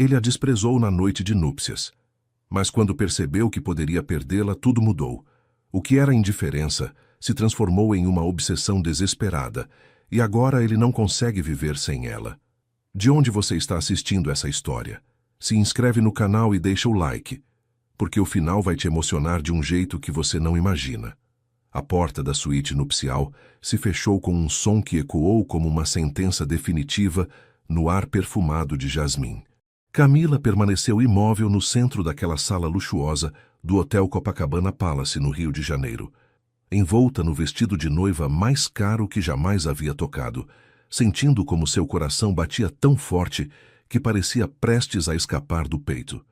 Ele a desprezou na noite de núpcias. Mas quando percebeu que poderia perdê-la, tudo mudou. O que era indiferença se transformou em uma obsessão desesperada, e agora ele não consegue viver sem ela. De onde você está assistindo essa história? Se inscreve no canal e deixa o like, porque o final vai te emocionar de um jeito que você não imagina. A porta da suíte nupcial se fechou com um som que ecoou como uma sentença definitiva no ar perfumado de jasmim. Camila permaneceu imóvel no centro daquela sala luxuosa do Hotel Copacabana Palace, no Rio de Janeiro, envolta no vestido de noiva mais caro que jamais havia tocado, sentindo como seu coração batia tão forte que parecia prestes a escapar do peito.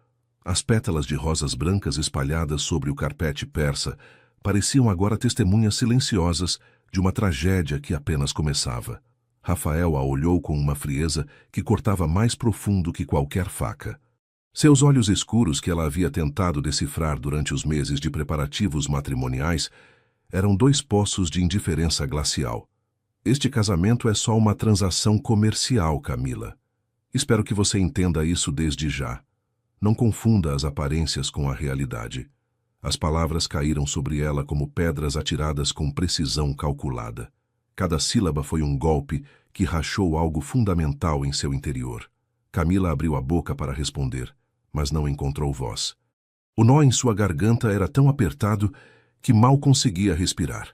As pétalas de rosas brancas espalhadas sobre o carpete persa pareciam agora testemunhas silenciosas de uma tragédia que apenas começava. Rafael a olhou com uma frieza que cortava mais profundo que qualquer faca. Seus olhos escuros, que ela havia tentado decifrar durante os meses de preparativos matrimoniais, eram dois poços de indiferença glacial. Este casamento é só uma transação comercial, Camila. Espero que você entenda isso desde já. Não confunda as aparências com a realidade. As palavras caíram sobre ela como pedras atiradas com precisão calculada. Cada sílaba foi um golpe que rachou algo fundamental em seu interior. Camila abriu a boca para responder, mas não encontrou voz. O nó em sua garganta era tão apertado que mal conseguia respirar.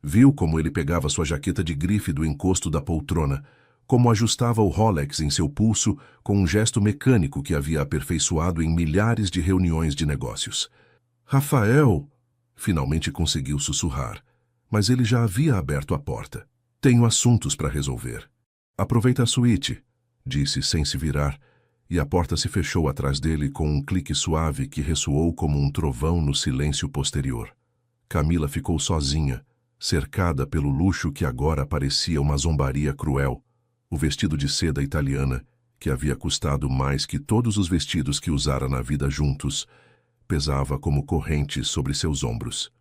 Viu como ele pegava sua jaqueta de grife do encosto da poltrona, como ajustava o Rolex em seu pulso com um gesto mecânico que havia aperfeiçoado em milhares de reuniões de negócios. Rafael! Finalmente conseguiu sussurrar, mas ele já havia aberto a porta. Tenho assuntos para resolver. Aproveita a suíte, disse sem se virar, e a porta se fechou atrás dele com um clique suave que ressoou como um trovão no silêncio posterior. Camila ficou sozinha, cercada pelo luxo que agora parecia uma zombaria cruel. O vestido de seda italiana, que havia custado mais que todos os vestidos que usara na vida juntos, pesava como correntes sobre seus ombros.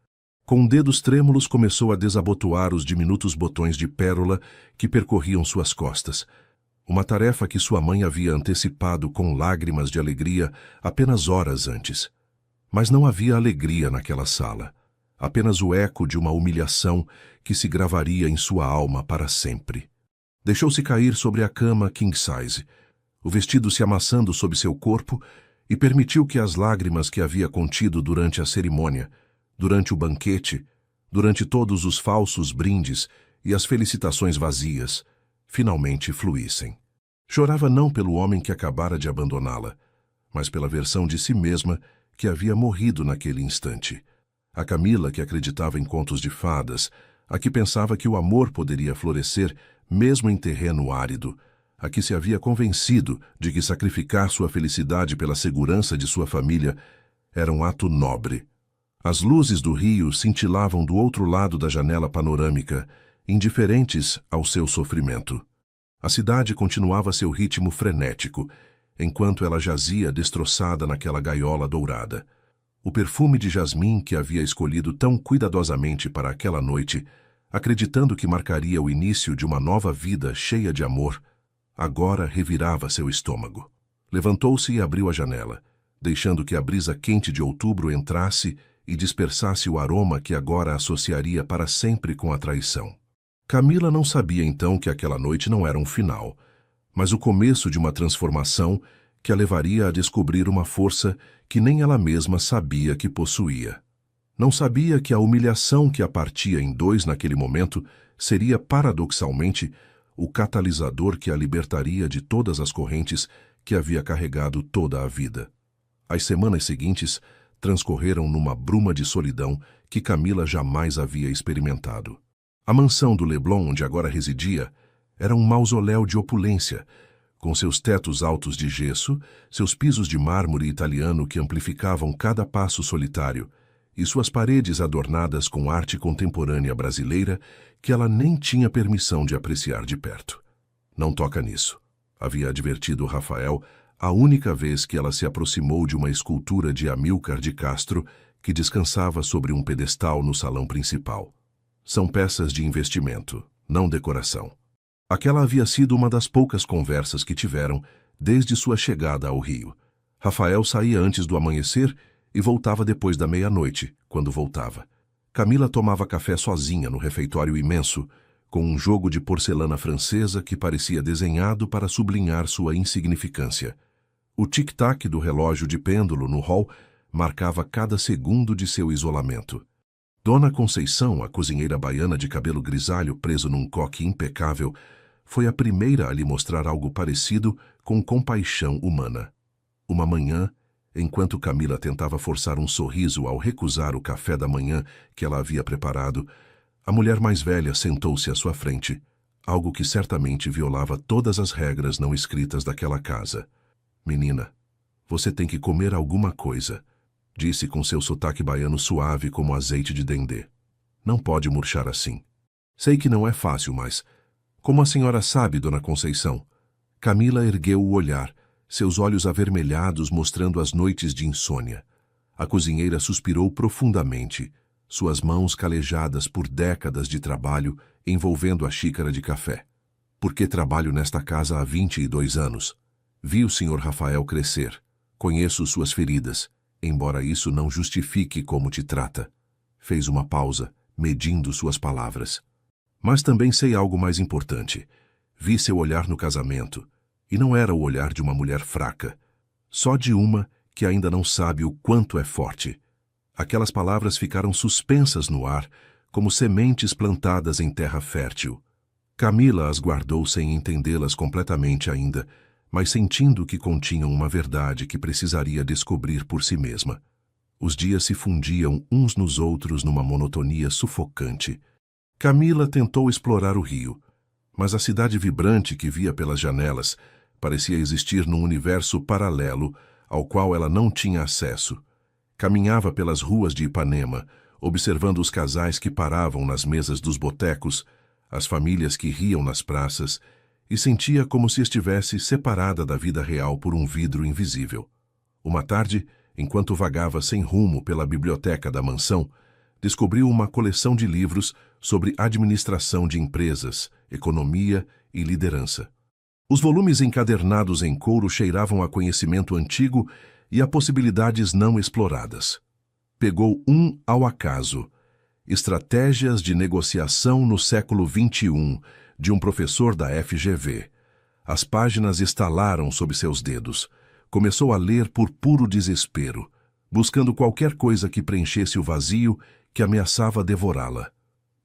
Com dedos trêmulos começou a desabotoar os diminutos botões de pérola que percorriam suas costas. Uma tarefa que sua mãe havia antecipado com lágrimas de alegria apenas horas antes. Mas não havia alegria naquela sala. Apenas o eco de uma humilhação que se gravaria em sua alma para sempre. Deixou-se cair sobre a cama king size, o vestido se amassando sob seu corpo, e permitiu que as lágrimas que havia contido durante a cerimônia, durante o banquete, durante todos os falsos brindes e as felicitações vazias, finalmente fluíssem. Chorava não pelo homem que acabara de abandoná-la, mas pela versão de si mesma que havia morrido naquele instante. A Camila que acreditava em contos de fadas, a que pensava que o amor poderia florescer mesmo em terreno árido, a que se havia convencido de que sacrificar sua felicidade pela segurança de sua família era um ato nobre. As luzes do rio cintilavam do outro lado da janela panorâmica, indiferentes ao seu sofrimento. A cidade continuava seu ritmo frenético, enquanto ela jazia destroçada naquela gaiola dourada. O perfume de jasmim que havia escolhido tão cuidadosamente para aquela noite, acreditando que marcaria o início de uma nova vida cheia de amor, agora revirava seu estômago. Levantou-se e abriu a janela, deixando que a brisa quente de outubro entrasse e dispersasse o aroma que agora associaria para sempre com a traição. Camila não sabia então que aquela noite não era um final, mas o começo de uma transformação que a levaria a descobrir uma força que nem ela mesma sabia que possuía. Não sabia que a humilhação que a partia em dois naquele momento seria, paradoxalmente, o catalisador que a libertaria de todas as correntes que havia carregado toda a vida. As semanas seguintes transcorreram numa bruma de solidão que Camila jamais havia experimentado. A mansão do Leblon, onde agora residia, era um mausoléu de opulência, com seus tetos altos de gesso, seus pisos de mármore italiano que amplificavam cada passo solitário, e suas paredes adornadas com arte contemporânea brasileira que ela nem tinha permissão de apreciar de perto. Não toca nisso, havia advertido Rafael a única vez que ela se aproximou de uma escultura de Amílcar de Castro que descansava sobre um pedestal no salão principal. São peças de investimento, não decoração. Aquela havia sido uma das poucas conversas que tiveram desde sua chegada ao Rio. Rafael saía antes do amanhecer e voltava depois da meia-noite, quando voltava. Camila tomava café sozinha no refeitório imenso, com um jogo de porcelana francesa que parecia desenhado para sublinhar sua insignificância. O tic-tac do relógio de pêndulo no hall marcava cada segundo de seu isolamento. Dona Conceição, a cozinheira baiana de cabelo grisalho preso num coque impecável, foi a primeira a lhe mostrar algo parecido com compaixão humana. Uma manhã, enquanto Camila tentava forçar um sorriso ao recusar o café da manhã que ela havia preparado, a mulher mais velha sentou-se à sua frente, algo que certamente violava todas as regras não escritas daquela casa. "Menina, você tem que comer alguma coisa", disse com seu sotaque baiano suave como azeite de dendê. "Não pode murchar assim. Sei que não é fácil, mas... Como a senhora sabe, Dona Conceição?" Camila ergueu o olhar, seus olhos avermelhados mostrando as noites de insônia. A cozinheira suspirou profundamente, suas mãos calejadas por décadas de trabalho envolvendo a xícara de café. "Porque trabalho nesta casa há 22 anos. Vi o Sr. Rafael crescer. Conheço suas feridas, embora isso não justifique como te trata." Fez uma pausa, medindo suas palavras. "Mas também sei algo mais importante. Vi seu olhar no casamento, e não era o olhar de uma mulher fraca, só de uma que ainda não sabe o quanto é forte." Aquelas palavras ficaram suspensas no ar, como sementes plantadas em terra fértil. Camila as guardou sem entendê-las completamente ainda, mas sentindo que continham uma verdade que precisaria descobrir por si mesma. Os dias se fundiam uns nos outros numa monotonia sufocante. Camila tentou explorar o rio, mas a cidade vibrante que via pelas janelas parecia existir num universo paralelo ao qual ela não tinha acesso. Caminhava pelas ruas de Ipanema, observando os casais que paravam nas mesas dos botecos, as famílias que riam nas praças, e sentia como se estivesse separada da vida real por um vidro invisível. Uma tarde, enquanto vagava sem rumo pela biblioteca da mansão, descobriu uma coleção de livros sobre administração de empresas, economia e liderança. Os volumes encadernados em couro cheiravam a conhecimento antigo e a possibilidades não exploradas. Pegou um ao acaso: Estratégias de Negociação no Século XXI, de um professor da FGV. As páginas estalaram sob seus dedos. Começou a ler por puro desespero, buscando qualquer coisa que preenchesse o vazio que ameaçava devorá-la.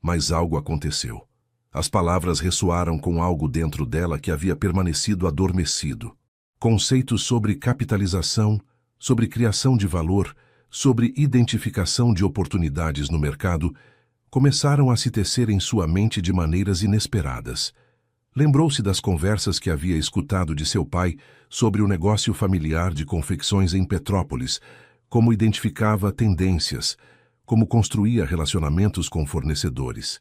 Mas algo aconteceu. As palavras ressoaram com algo dentro dela que havia permanecido adormecido. Conceitos sobre capitalização, sobre criação de valor, sobre identificação de oportunidades no mercado, começaram a se tecer em sua mente de maneiras inesperadas. Lembrou-se das conversas que havia escutado de seu pai sobre o negócio familiar de confecções em Petrópolis, como identificava tendências, como construía relacionamentos com fornecedores.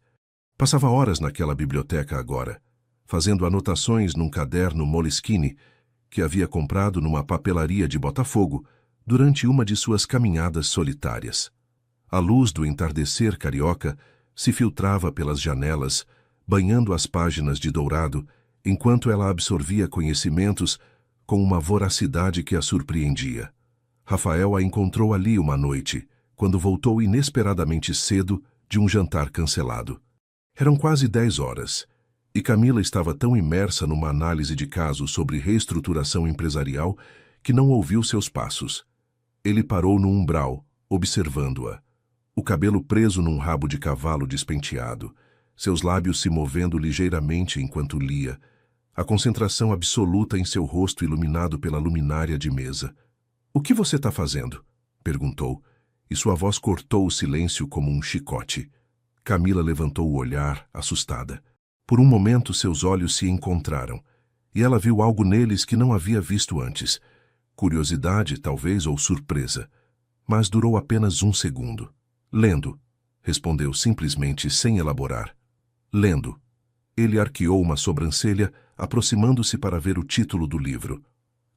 Passava horas naquela biblioteca agora, fazendo anotações num caderno Moleskine que havia comprado numa papelaria de Botafogo durante uma de suas caminhadas solitárias. A luz do entardecer carioca se filtrava pelas janelas, banhando as páginas de dourado, enquanto ela absorvia conhecimentos com uma voracidade que a surpreendia. Rafael a encontrou ali uma noite, quando voltou inesperadamente cedo de um jantar cancelado. Eram quase 10 horas, e Camila estava tão imersa numa análise de caso sobre reestruturação empresarial que não ouviu seus passos. Ele parou no umbral, observando-a, o cabelo preso num rabo de cavalo despenteado, seus lábios se movendo ligeiramente enquanto lia, a concentração absoluta em seu rosto iluminado pela luminária de mesa. "O que você está fazendo?" perguntou, e sua voz cortou o silêncio como um chicote. Camila levantou o olhar, assustada. Por um momento seus olhos se encontraram, e ela viu algo neles que não havia visto antes. Curiosidade, talvez, ou surpresa. Mas durou apenas um segundo. "Lendo", respondeu simplesmente sem elaborar. "Lendo." Ele arqueou uma sobrancelha, aproximando-se para ver o título do livro.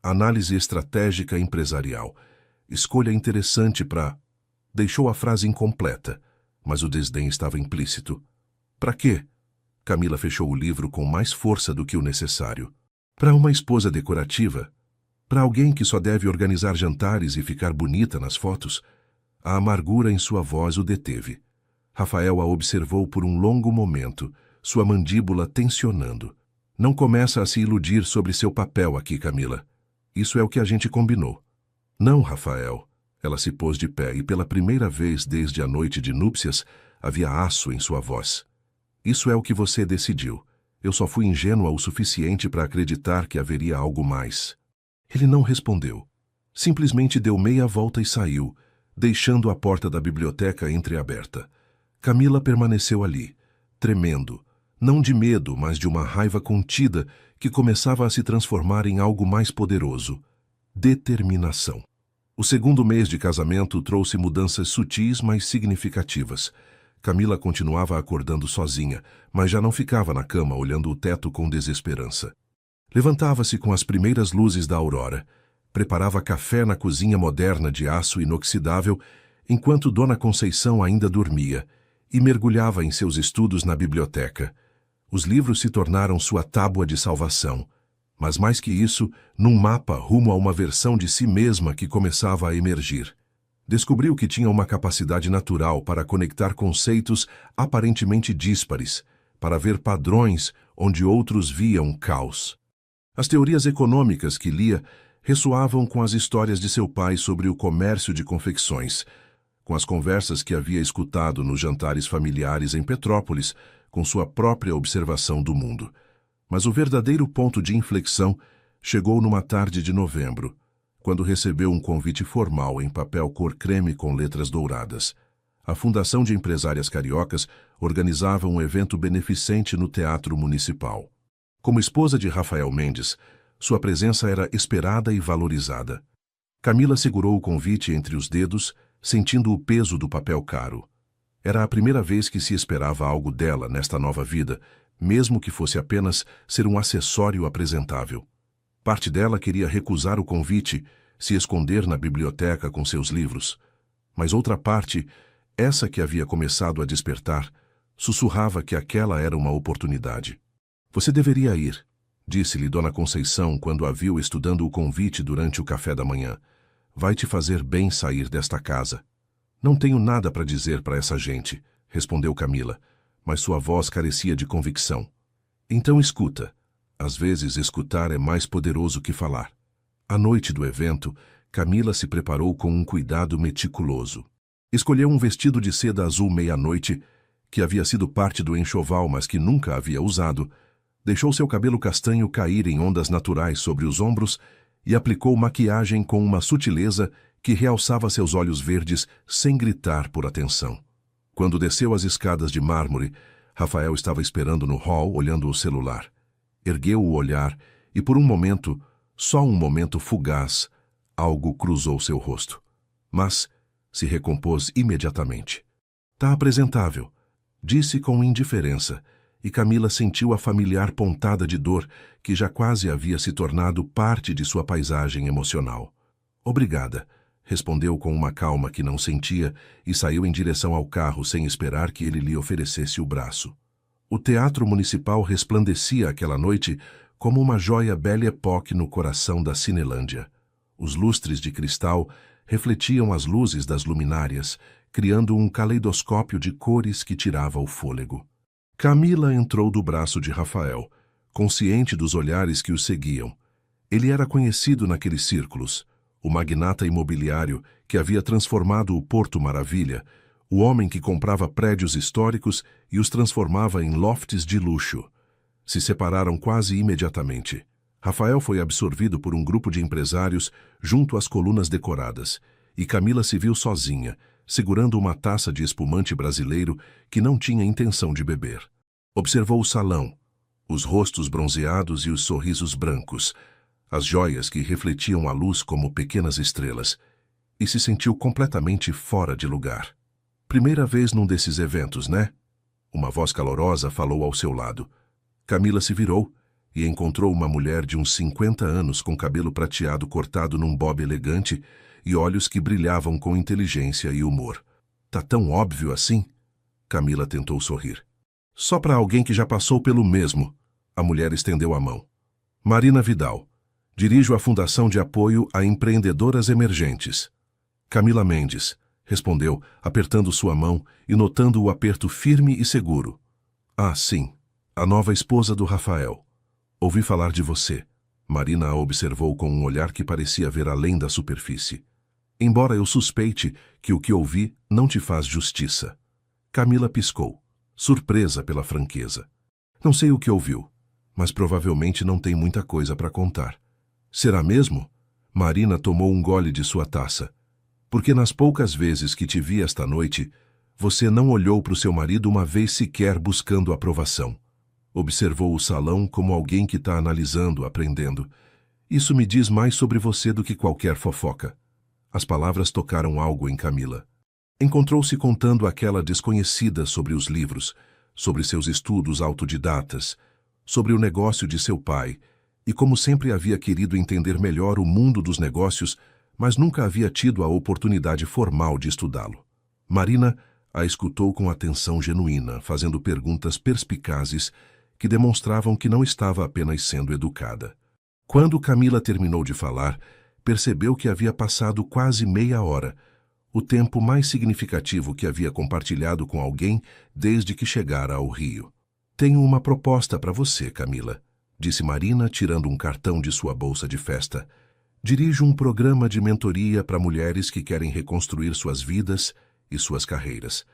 "Análise Estratégica Empresarial. Escolha interessante para..." Deixou a frase incompleta, mas o desdém estava implícito. "Para quê?" Camila fechou o livro com mais força do que o necessário. Para uma esposa decorativa, para alguém que só deve organizar jantares e ficar bonita nas fotos, a amargura em sua voz o deteve. Rafael a observou por um longo momento, sua mandíbula tensionando. Não começa a se iludir sobre seu papel aqui, Camila. Isso é o que a gente combinou. Não, Rafael. Ela se pôs de pé e pela primeira vez desde a noite de núpcias havia aço em sua voz. Isso é o que você decidiu. Eu só fui ingênua o suficiente para acreditar que haveria algo mais. Ele não respondeu. Simplesmente deu meia volta e saiu, deixando a porta da biblioteca entreaberta. Camila permaneceu ali, tremendo, não de medo, mas de uma raiva contida que começava a se transformar em algo mais poderoso: determinação. O segundo mês de casamento trouxe mudanças sutis, mas significativas. Camila continuava acordando sozinha, mas já não ficava na cama olhando o teto com desesperança. Levantava-se com as primeiras luzes da aurora, preparava café na cozinha moderna de aço inoxidável, enquanto Dona Conceição ainda dormia, e mergulhava em seus estudos na biblioteca. Os livros se tornaram sua tábua de salvação, mas mais que isso, num mapa rumo a uma versão de si mesma que começava a emergir. Descobriu que tinha uma capacidade natural para conectar conceitos aparentemente díspares, para ver padrões onde outros viam caos. As teorias econômicas que lia ressoavam com as histórias de seu pai sobre o comércio de confecções, com as conversas que havia escutado nos jantares familiares em Petrópolis, com sua própria observação do mundo. Mas o verdadeiro ponto de inflexão chegou numa tarde de novembro, quando recebeu um convite formal em papel cor creme com letras douradas. A Fundação de Empresárias Cariocas organizava um evento beneficente no Teatro Municipal. Como esposa de Rafael Mendes, sua presença era esperada e valorizada. Camila segurou o convite entre os dedos, sentindo o peso do papel caro. Era a primeira vez que se esperava algo dela nesta nova vida, mesmo que fosse apenas ser um acessório apresentável. Parte dela queria recusar o convite, se esconder na biblioteca com seus livros. Mas outra parte, essa que havia começado a despertar, sussurrava que aquela era uma oportunidade. Você deveria ir, disse-lhe Dona Conceição quando a viu estudando o convite durante o café da manhã. Vai te fazer bem sair desta casa. Não tenho nada para dizer para essa gente, respondeu Camila, mas sua voz carecia de convicção. Então escuta. Às vezes escutar é mais poderoso que falar. À noite do evento, Camila se preparou com um cuidado meticuloso. Escolheu um vestido de seda azul meia-noite, que havia sido parte do enxoval, mas que nunca havia usado, deixou seu cabelo castanho cair em ondas naturais sobre os ombros e aplicou maquiagem com uma sutileza que realçava seus olhos verdes sem gritar por atenção. Quando desceu as escadas de mármore, Rafael estava esperando no hall, olhando o celular. Ergueu o olhar e, por um momento, só um momento fugaz, algo cruzou seu rosto. Mas se recompôs imediatamente. Tá apresentável, disse com indiferença, e Camila sentiu a familiar pontada de dor que já quase havia se tornado parte de sua paisagem emocional. Obrigada, respondeu com uma calma que não sentia e saiu em direção ao carro sem esperar que ele lhe oferecesse o braço. O Teatro Municipal resplandecia aquela noite como uma joia Belle Époque no coração da Cinelândia. Os lustres de cristal refletiam as luzes das luminárias, criando um caleidoscópio de cores que tirava o fôlego. Camila entrou do braço de Rafael, consciente dos olhares que o seguiam. Ele era conhecido naqueles círculos, o magnata imobiliário que havia transformado o Porto Maravilha, o homem que comprava prédios históricos e os transformava em lofts de luxo. Se separaram quase imediatamente. Rafael foi absorvido por um grupo de empresários junto às colunas decoradas, e Camila se viu sozinha, segurando uma taça de espumante brasileiro que não tinha intenção de beber. Observou o salão, os rostos bronzeados e os sorrisos brancos, as joias que refletiam a luz como pequenas estrelas, e se sentiu completamente fora de lugar. Primeira vez num desses eventos, né? Uma voz calorosa falou ao seu lado. Camila se virou e encontrou uma mulher de uns 50 anos com cabelo prateado cortado num bob elegante e olhos que brilhavam com inteligência e humor. Tá tão óbvio assim? Camila tentou sorrir. Só para alguém que já passou pelo mesmo. A mulher estendeu a mão. Marina Vidal. Dirijo a Fundação de Apoio a Empreendedoras Emergentes. Camila Mendes, respondeu, apertando sua mão e notando o aperto firme e seguro. Ah, sim, a nova esposa do Rafael. Ouvi falar de você. Marina a observou com um olhar que parecia ver além da superfície. Embora eu suspeite que o que ouvi não te faz justiça. Camila piscou, surpresa pela franqueza. Não sei o que ouviu, mas provavelmente não tem muita coisa para contar. Será mesmo? Marina tomou um gole de sua taça. Porque nas poucas vezes que te vi esta noite, você não olhou para o seu marido uma vez sequer buscando aprovação. Observou o salão como alguém que está analisando, aprendendo. Isso me diz mais sobre você do que qualquer fofoca. As palavras tocaram algo em Camila. Encontrou-se contando aquela desconhecida sobre os livros, sobre seus estudos autodidatas, sobre o negócio de seu pai, e como sempre havia querido entender melhor o mundo dos negócios, mas nunca havia tido a oportunidade formal de estudá-lo. Marina a escutou com atenção genuína, fazendo perguntas perspicazes que demonstravam que não estava apenas sendo educada. Quando Camila terminou de falar, percebeu que havia passado quase meia hora, o tempo mais significativo que havia compartilhado com alguém desde que chegara ao Rio. Tenho uma proposta para você, Camila, disse Marina, tirando um cartão de sua bolsa de festa. Dirijo um programa de mentoria para mulheres que querem reconstruir suas vidas e suas carreiras.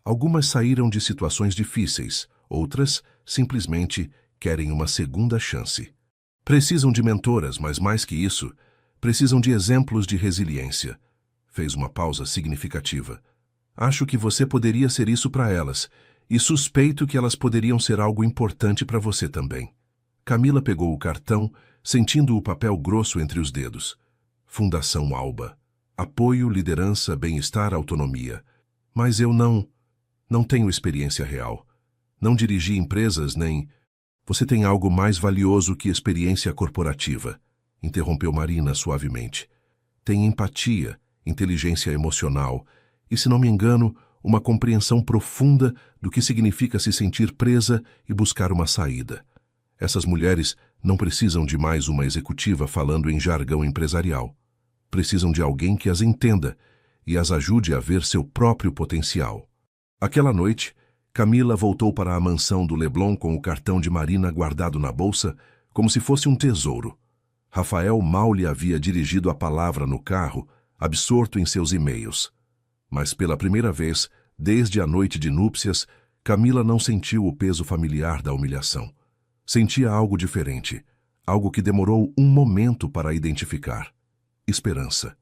Algumas saíram de situações difíceis, outras simplesmente querem uma segunda chance. Precisam de mentoras, mas mais que isso, precisam de exemplos de resiliência. Fez uma pausa significativa. Acho que você poderia ser isso para elas, e suspeito que elas poderiam ser algo importante para você também. Camila pegou o cartão, sentindo o papel grosso entre os dedos. Fundação Alba. Apoio, liderança, bem-estar, autonomia. Mas eu não tenho experiência real. Não dirigi empresas nem... Você tem algo mais valioso que experiência corporativa, interrompeu Marina suavemente. Tem empatia, inteligência emocional e, se não me engano, uma compreensão profunda do que significa se sentir presa e buscar uma saída. Essas mulheres não precisam de mais uma executiva falando em jargão empresarial. Precisam de alguém que as entenda e as ajude a ver seu próprio potencial. Aquela noite, Camila voltou para a mansão do Leblon com o cartão de Marina guardado na bolsa, como se fosse um tesouro. Rafael mal lhe havia dirigido a palavra no carro, absorto em seus e-mails. Mas pela primeira vez, desde a noite de núpcias, Camila não sentiu o peso familiar da humilhação. Sentia algo diferente, algo que demorou um momento para identificar. Esperança.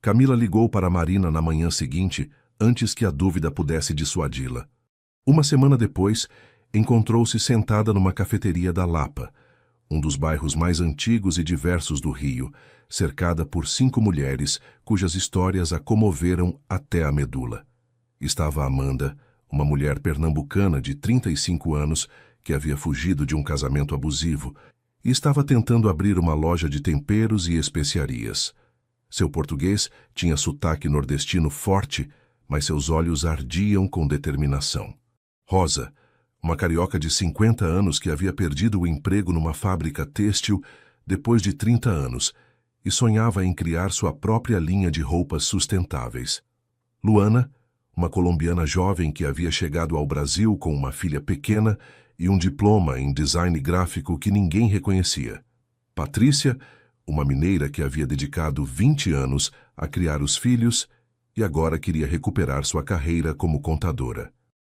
Camila ligou para Marina na manhã seguinte, antes que a dúvida pudesse dissuadi-la. Uma semana depois, encontrou-se sentada numa cafeteria da Lapa, um dos bairros mais antigos e diversos do Rio, cercada por 5 mulheres cujas histórias a comoveram até a medula. Estava Amanda, uma mulher pernambucana de 35 anos que havia fugido de um casamento abusivo e estava tentando abrir uma loja de temperos e especiarias. Seu português tinha sotaque nordestino forte, mas seus olhos ardiam com determinação. Rosa, uma carioca de 50 anos que havia perdido o emprego numa fábrica têxtil depois de 30 anos e sonhava em criar sua própria linha de roupas sustentáveis. Luana, uma colombiana jovem que havia chegado ao Brasil com uma filha pequena e um diploma em design gráfico que ninguém reconhecia. Patrícia, uma mineira que havia dedicado 20 anos a criar os filhos e agora queria recuperar sua carreira como contadora.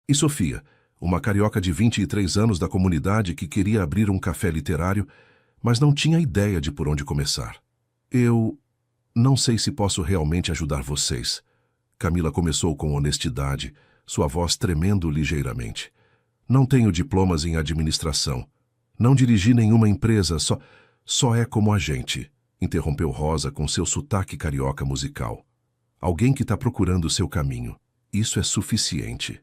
E Sofia, uma carioca de 23 anos da comunidade que queria abrir um café literário, mas não tinha ideia de por onde começar. Eu não sei se posso realmente ajudar vocês. Camila começou com honestidade, sua voz tremendo ligeiramente. Não tenho diplomas em administração. Não dirigi nenhuma empresa, só é como a gente, interrompeu Rosa com seu sotaque carioca musical. Alguém que está procurando seu caminho. Isso é suficiente.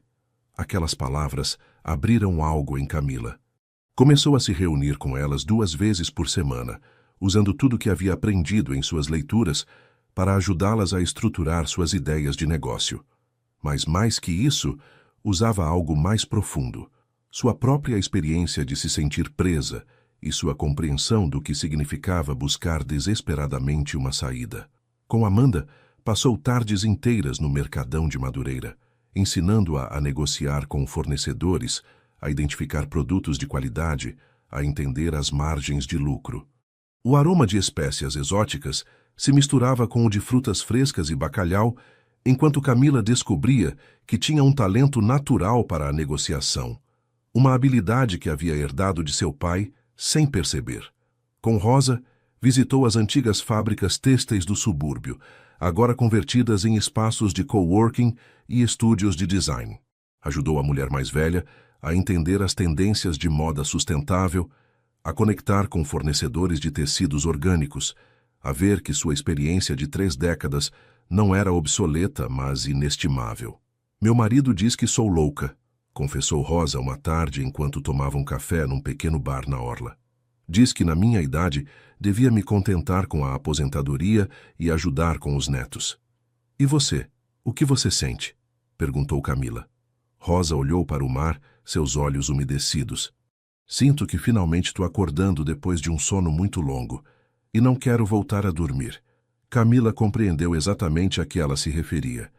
Aquelas palavras abriram algo em Camila. Começou a se reunir com elas 2 vezes por semana, usando tudo que havia aprendido em suas leituras para ajudá-las a estruturar suas ideias de negócio. Mas mais que isso, usava algo mais profundo, sua própria experiência de se sentir presa e sua compreensão do que significava buscar desesperadamente uma saída. Com Amanda, passou tardes inteiras no mercadão de Madureira, ensinando-a a negociar com fornecedores, a identificar produtos de qualidade, a entender as margens de lucro. O aroma de espécias exóticas se misturava com o de frutas frescas e bacalhau, enquanto Camila descobria que tinha um talento natural para a negociação, uma habilidade que havia herdado de seu pai sem perceber. Com Rosa, visitou as antigas fábricas têxteis do subúrbio, agora convertidas em espaços de coworking e estúdios de design. Ajudou a mulher mais velha a entender as tendências de moda sustentável, a conectar com fornecedores de tecidos orgânicos, a ver que sua experiência de 3 décadas não era obsoleta, mas inestimável. Meu marido diz que sou louca, confessou Rosa uma tarde enquanto tomava um café num pequeno bar na orla. Diz que na minha idade devia me contentar com a aposentadoria e ajudar com os netos. E você? O que você sente? Perguntou Camila. Rosa olhou para o mar, seus olhos umedecidos. Sinto que finalmente estou acordando depois de um sono muito longo e não quero voltar a dormir. Camila compreendeu exatamente a que ela se referia.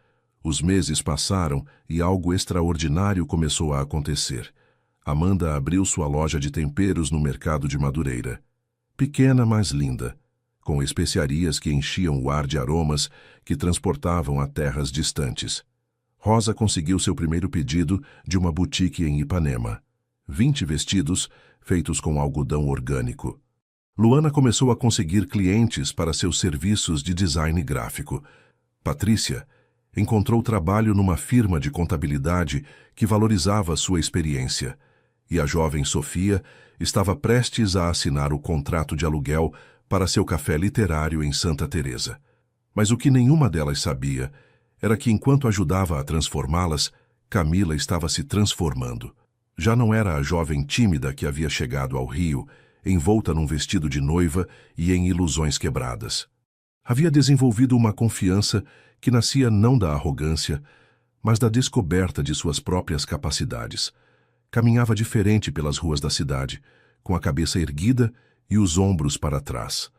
Os meses passaram e algo extraordinário começou a acontecer. Amanda abriu sua loja de temperos no mercado de Madureira. Pequena, mas linda, com especiarias que enchiam o ar de aromas que transportavam a terras distantes. Rosa conseguiu seu primeiro pedido de uma boutique em Ipanema. 20 vestidos feitos com algodão orgânico. Luana começou a conseguir clientes para seus serviços de design gráfico. Patrícia encontrou trabalho numa firma de contabilidade que valorizava sua experiência. E a jovem Sofia estava prestes a assinar o contrato de aluguel para seu café literário em Santa Teresa. Mas o que nenhuma delas sabia era que, enquanto ajudava a transformá-las, Camila estava se transformando. Já não era a jovem tímida que havia chegado ao Rio, envolta num vestido de noiva e em ilusões quebradas. Havia desenvolvido uma confiança que nascia não da arrogância, mas da descoberta de suas próprias capacidades. Caminhava diferente pelas ruas da cidade, com a cabeça erguida e os ombros para trás.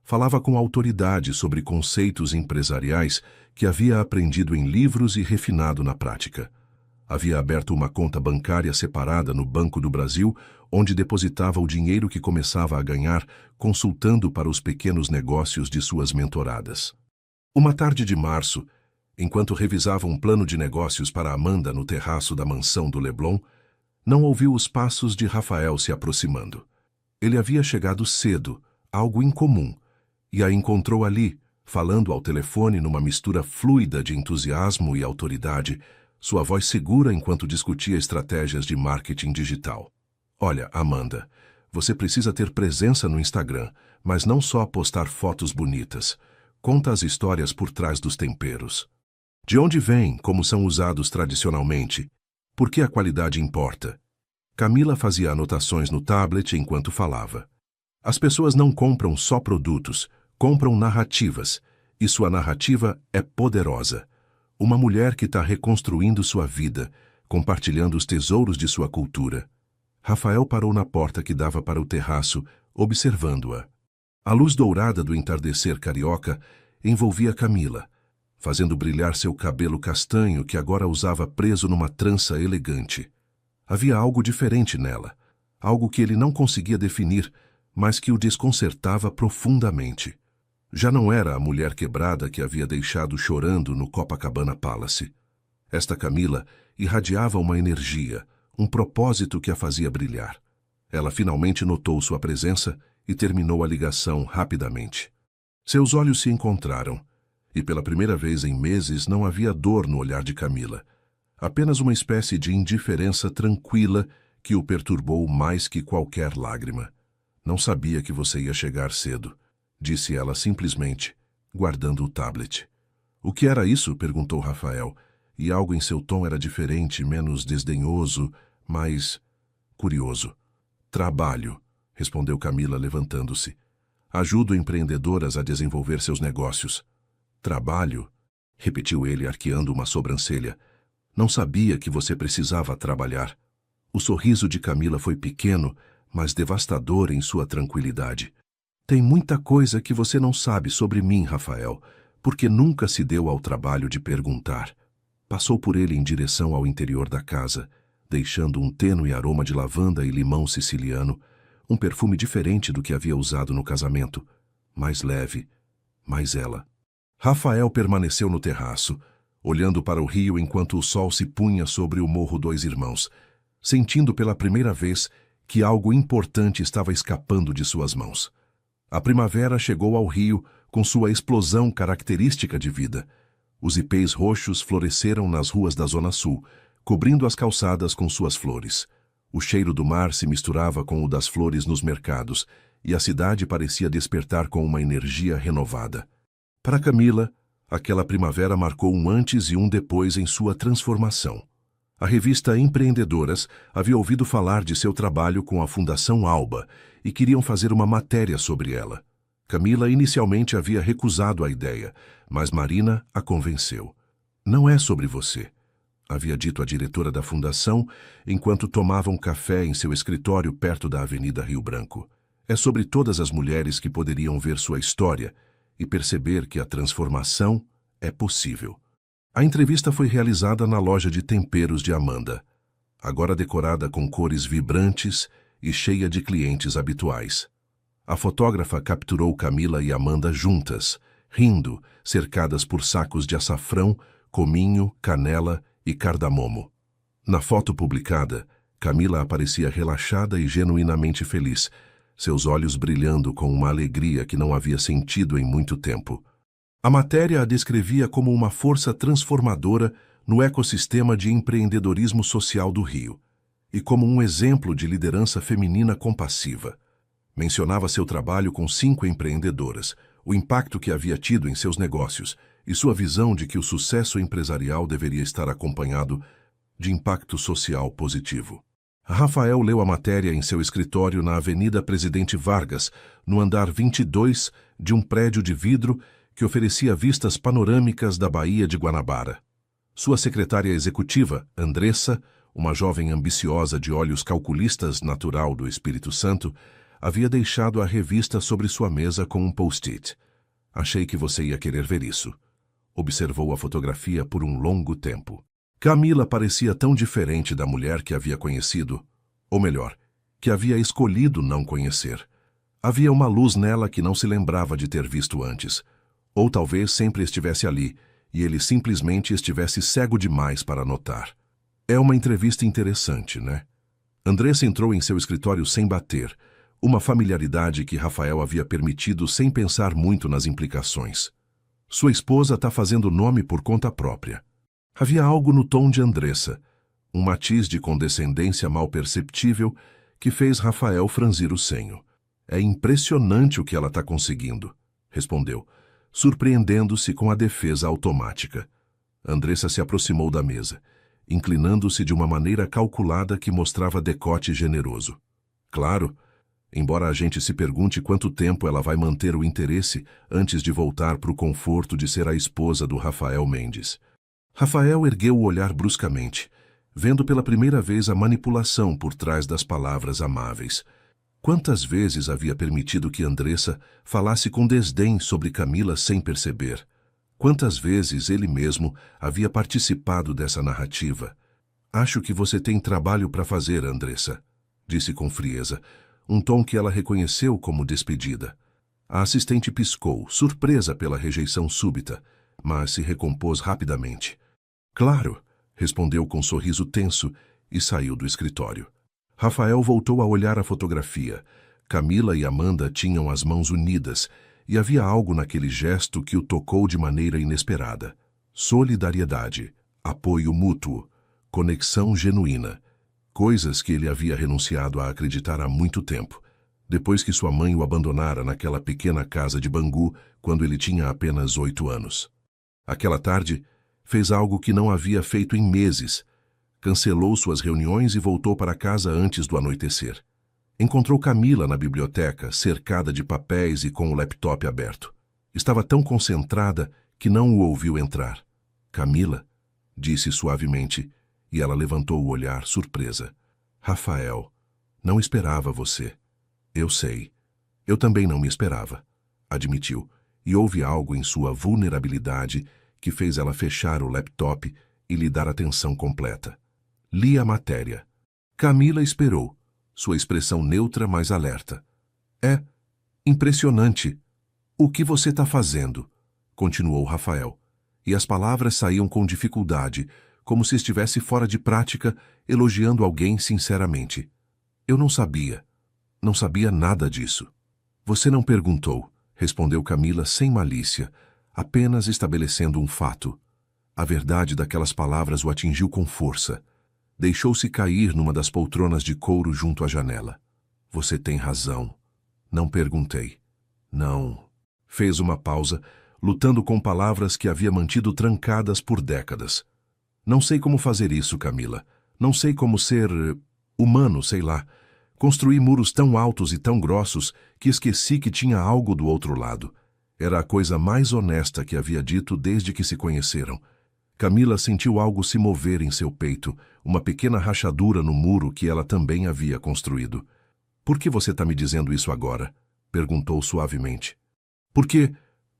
Falava com autoridade sobre conceitos empresariais que havia aprendido em livros e refinado na prática. Havia aberto uma conta bancária separada no Banco do Brasil, onde depositava o dinheiro que começava a ganhar, consultando para os pequenos negócios de suas mentoradas. Uma tarde de março, enquanto revisava um plano de negócios para Amanda no terraço da mansão do Leblon, não ouviu os passos de Rafael se aproximando. Ele havia chegado cedo, algo incomum, e a encontrou ali, falando ao telefone numa mistura fluida de entusiasmo e autoridade, sua voz segura enquanto discutia estratégias de marketing digital. Olha, Amanda, você precisa ter presença no Instagram, mas não só postar fotos bonitas. Conta as histórias por trás dos temperos. De onde vêm, como são usados tradicionalmente? Por que a qualidade importa? Camila fazia anotações no tablet enquanto falava. As pessoas não compram só produtos, compram narrativas, e sua narrativa é poderosa. Uma mulher que está reconstruindo sua vida, compartilhando os tesouros de sua cultura. Rafael parou na porta que dava para o terraço, observando-a. A luz dourada do entardecer carioca envolvia Camila, fazendo brilhar seu cabelo castanho que agora usava preso numa trança elegante. Havia algo diferente nela, algo que ele não conseguia definir, mas que o desconcertava profundamente. Já não era a mulher quebrada que havia deixado chorando no Copacabana Palace. Esta Camila irradiava uma energia, um propósito que a fazia brilhar. Ela finalmente notou sua presença e terminou a ligação rapidamente. Seus olhos se encontraram, e pela primeira vez em meses não havia dor no olhar de Camila, apenas uma espécie de indiferença tranquila que o perturbou mais que qualquer lágrima. Não sabia que você ia chegar cedo, disse ela simplesmente, guardando o tablet. O que era isso? Perguntou Rafael, e algo em seu tom era diferente, menos desdenhoso, mais curioso. Trabalho, respondeu Camila levantando-se. Ajudo empreendedoras a desenvolver seus negócios. Trabalho? Repetiu ele arqueando uma sobrancelha. Não sabia que você precisava trabalhar. O sorriso de Camila foi pequeno, mas devastador em sua tranquilidade. Tem muita coisa que você não sabe sobre mim, Rafael, porque nunca se deu ao trabalho de perguntar. Passou por ele em direção ao interior da casa, deixando um tênue aroma de lavanda e limão siciliano, um perfume diferente do que havia usado no casamento, mais leve, mais ela. Rafael permaneceu no terraço, olhando para o rio enquanto o sol se punha sobre o Morro Dois Irmãos, sentindo pela primeira vez que algo importante estava escapando de suas mãos. A primavera chegou ao rio com sua explosão característica de vida. Os ipês roxos floresceram nas ruas da Zona Sul, cobrindo as calçadas com suas flores. O cheiro do mar se misturava com o das flores nos mercados, e a cidade parecia despertar com uma energia renovada. Para Camila, aquela primavera marcou um antes e um depois em sua transformação. A revista Empreendedoras havia ouvido falar de seu trabalho com a Fundação Alba e queriam fazer uma matéria sobre ela. Camila inicialmente havia recusado a ideia, mas Marina a convenceu. "Não é sobre você", havia dito a diretora da fundação enquanto tomavam café em seu escritório perto da Avenida Rio Branco. "É sobre todas as mulheres que poderiam ver sua história e perceber que a transformação é possível." A entrevista foi realizada na loja de temperos de Amanda, agora decorada com cores vibrantes e cheia de clientes habituais. A fotógrafa capturou Camila e Amanda juntas, rindo, cercadas por sacos de açafrão, cominho, canela e cardamomo. Na foto publicada, Camila aparecia relaxada e genuinamente feliz, seus olhos brilhando com uma alegria que não havia sentido em muito tempo. A matéria a descrevia como uma força transformadora no ecossistema de empreendedorismo social do Rio e como um exemplo de liderança feminina compassiva. Mencionava seu trabalho com 5 empreendedoras, o impacto que havia tido em seus negócios e sua visão de que o sucesso empresarial deveria estar acompanhado de impacto social positivo. Rafael leu a matéria em seu escritório na Avenida Presidente Vargas, no andar 22 de um prédio de vidro que oferecia vistas panorâmicas da Baía de Guanabara. Sua secretária executiva, Andressa, uma jovem ambiciosa de olhos calculistas natural do Espírito Santo, havia deixado a revista sobre sua mesa com um post-it. "Achei que você ia querer ver isso." Observou a fotografia por um longo tempo. Camila parecia tão diferente da mulher que havia conhecido, ou melhor, que havia escolhido não conhecer. Havia uma luz nela que não se lembrava de ter visto antes. Ou talvez sempre estivesse ali, e ele simplesmente estivesse cego demais para notar. "É uma entrevista interessante, né?" Andressa entrou em seu escritório sem bater, uma familiaridade que Rafael havia permitido sem pensar muito nas implicações. Sua esposa está fazendo nome por conta própria. Havia algo no tom de Andressa, um matiz de condescendência mal perceptível que fez Rafael franzir o senho. "É impressionante o que ela está conseguindo", respondeu, surpreendendo-se com a defesa automática. Andressa se aproximou da mesa, inclinando-se de uma maneira calculada que mostrava decote generoso. "Claro, embora a gente se pergunte quanto tempo ela vai manter o interesse antes de voltar para o conforto de ser a esposa do Rafael Mendes." Rafael ergueu o olhar bruscamente, vendo pela primeira vez a manipulação por trás das palavras amáveis. Quantas vezes havia permitido que Andressa falasse com desdém sobre Camila sem perceber? Quantas vezes ele mesmo havia participado dessa narrativa? "Acho que você tem trabalho para fazer, Andressa", disse com frieza, um tom que ela reconheceu como despedida. A assistente piscou, surpresa pela rejeição súbita, mas se recompôs rapidamente. "Claro", respondeu com um sorriso tenso e saiu do escritório. Rafael voltou a olhar a fotografia. Camila e Amanda tinham as mãos unidas, e havia algo naquele gesto que o tocou de maneira inesperada. Solidariedade, apoio mútuo, conexão genuína. Coisas que ele havia renunciado a acreditar há muito tempo, depois que sua mãe o abandonara naquela pequena casa de Bangu quando ele tinha apenas 8 anos. Aquela tarde, fez algo que não havia feito em meses. Cancelou suas reuniões e voltou para casa antes do anoitecer. Encontrou Camila na biblioteca, cercada de papéis e com o laptop aberto. Estava tão concentrada que não o ouviu entrar. "Camila", disse suavemente, e ela levantou o olhar, surpresa. "Rafael", Não esperava você. Eu sei. Eu também não me esperava, admitiu, e houve algo em sua vulnerabilidade que fez ela fechar o laptop e lhe dar atenção completa. Li a matéria. Camila esperou, sua expressão neutra mas alerta. É impressionante. O que você está fazendo? Continuou Rafael, e as palavras saíam com dificuldade, como se estivesse fora de prática, elogiando alguém sinceramente. Eu não sabia. Não sabia nada disso. Você não perguntou, respondeu Camila sem malícia, apenas estabelecendo um fato. A verdade daquelas palavras o atingiu com força. Deixou-se cair numa das poltronas de couro junto à janela. Você tem razão. Não perguntei. Não. Fez uma pausa, lutando com palavras que havia mantido trancadas por décadas. Não sei como fazer isso, Camila. Não sei como ser humano, sei lá. Construí muros tão altos e tão grossos que esqueci que tinha algo do outro lado. Era a coisa mais honesta que havia dito desde que se conheceram. Camila sentiu algo se mover em seu peito, uma pequena rachadura no muro que ela também havia construído. Por que você está me dizendo isso agora? Perguntou suavemente. Porque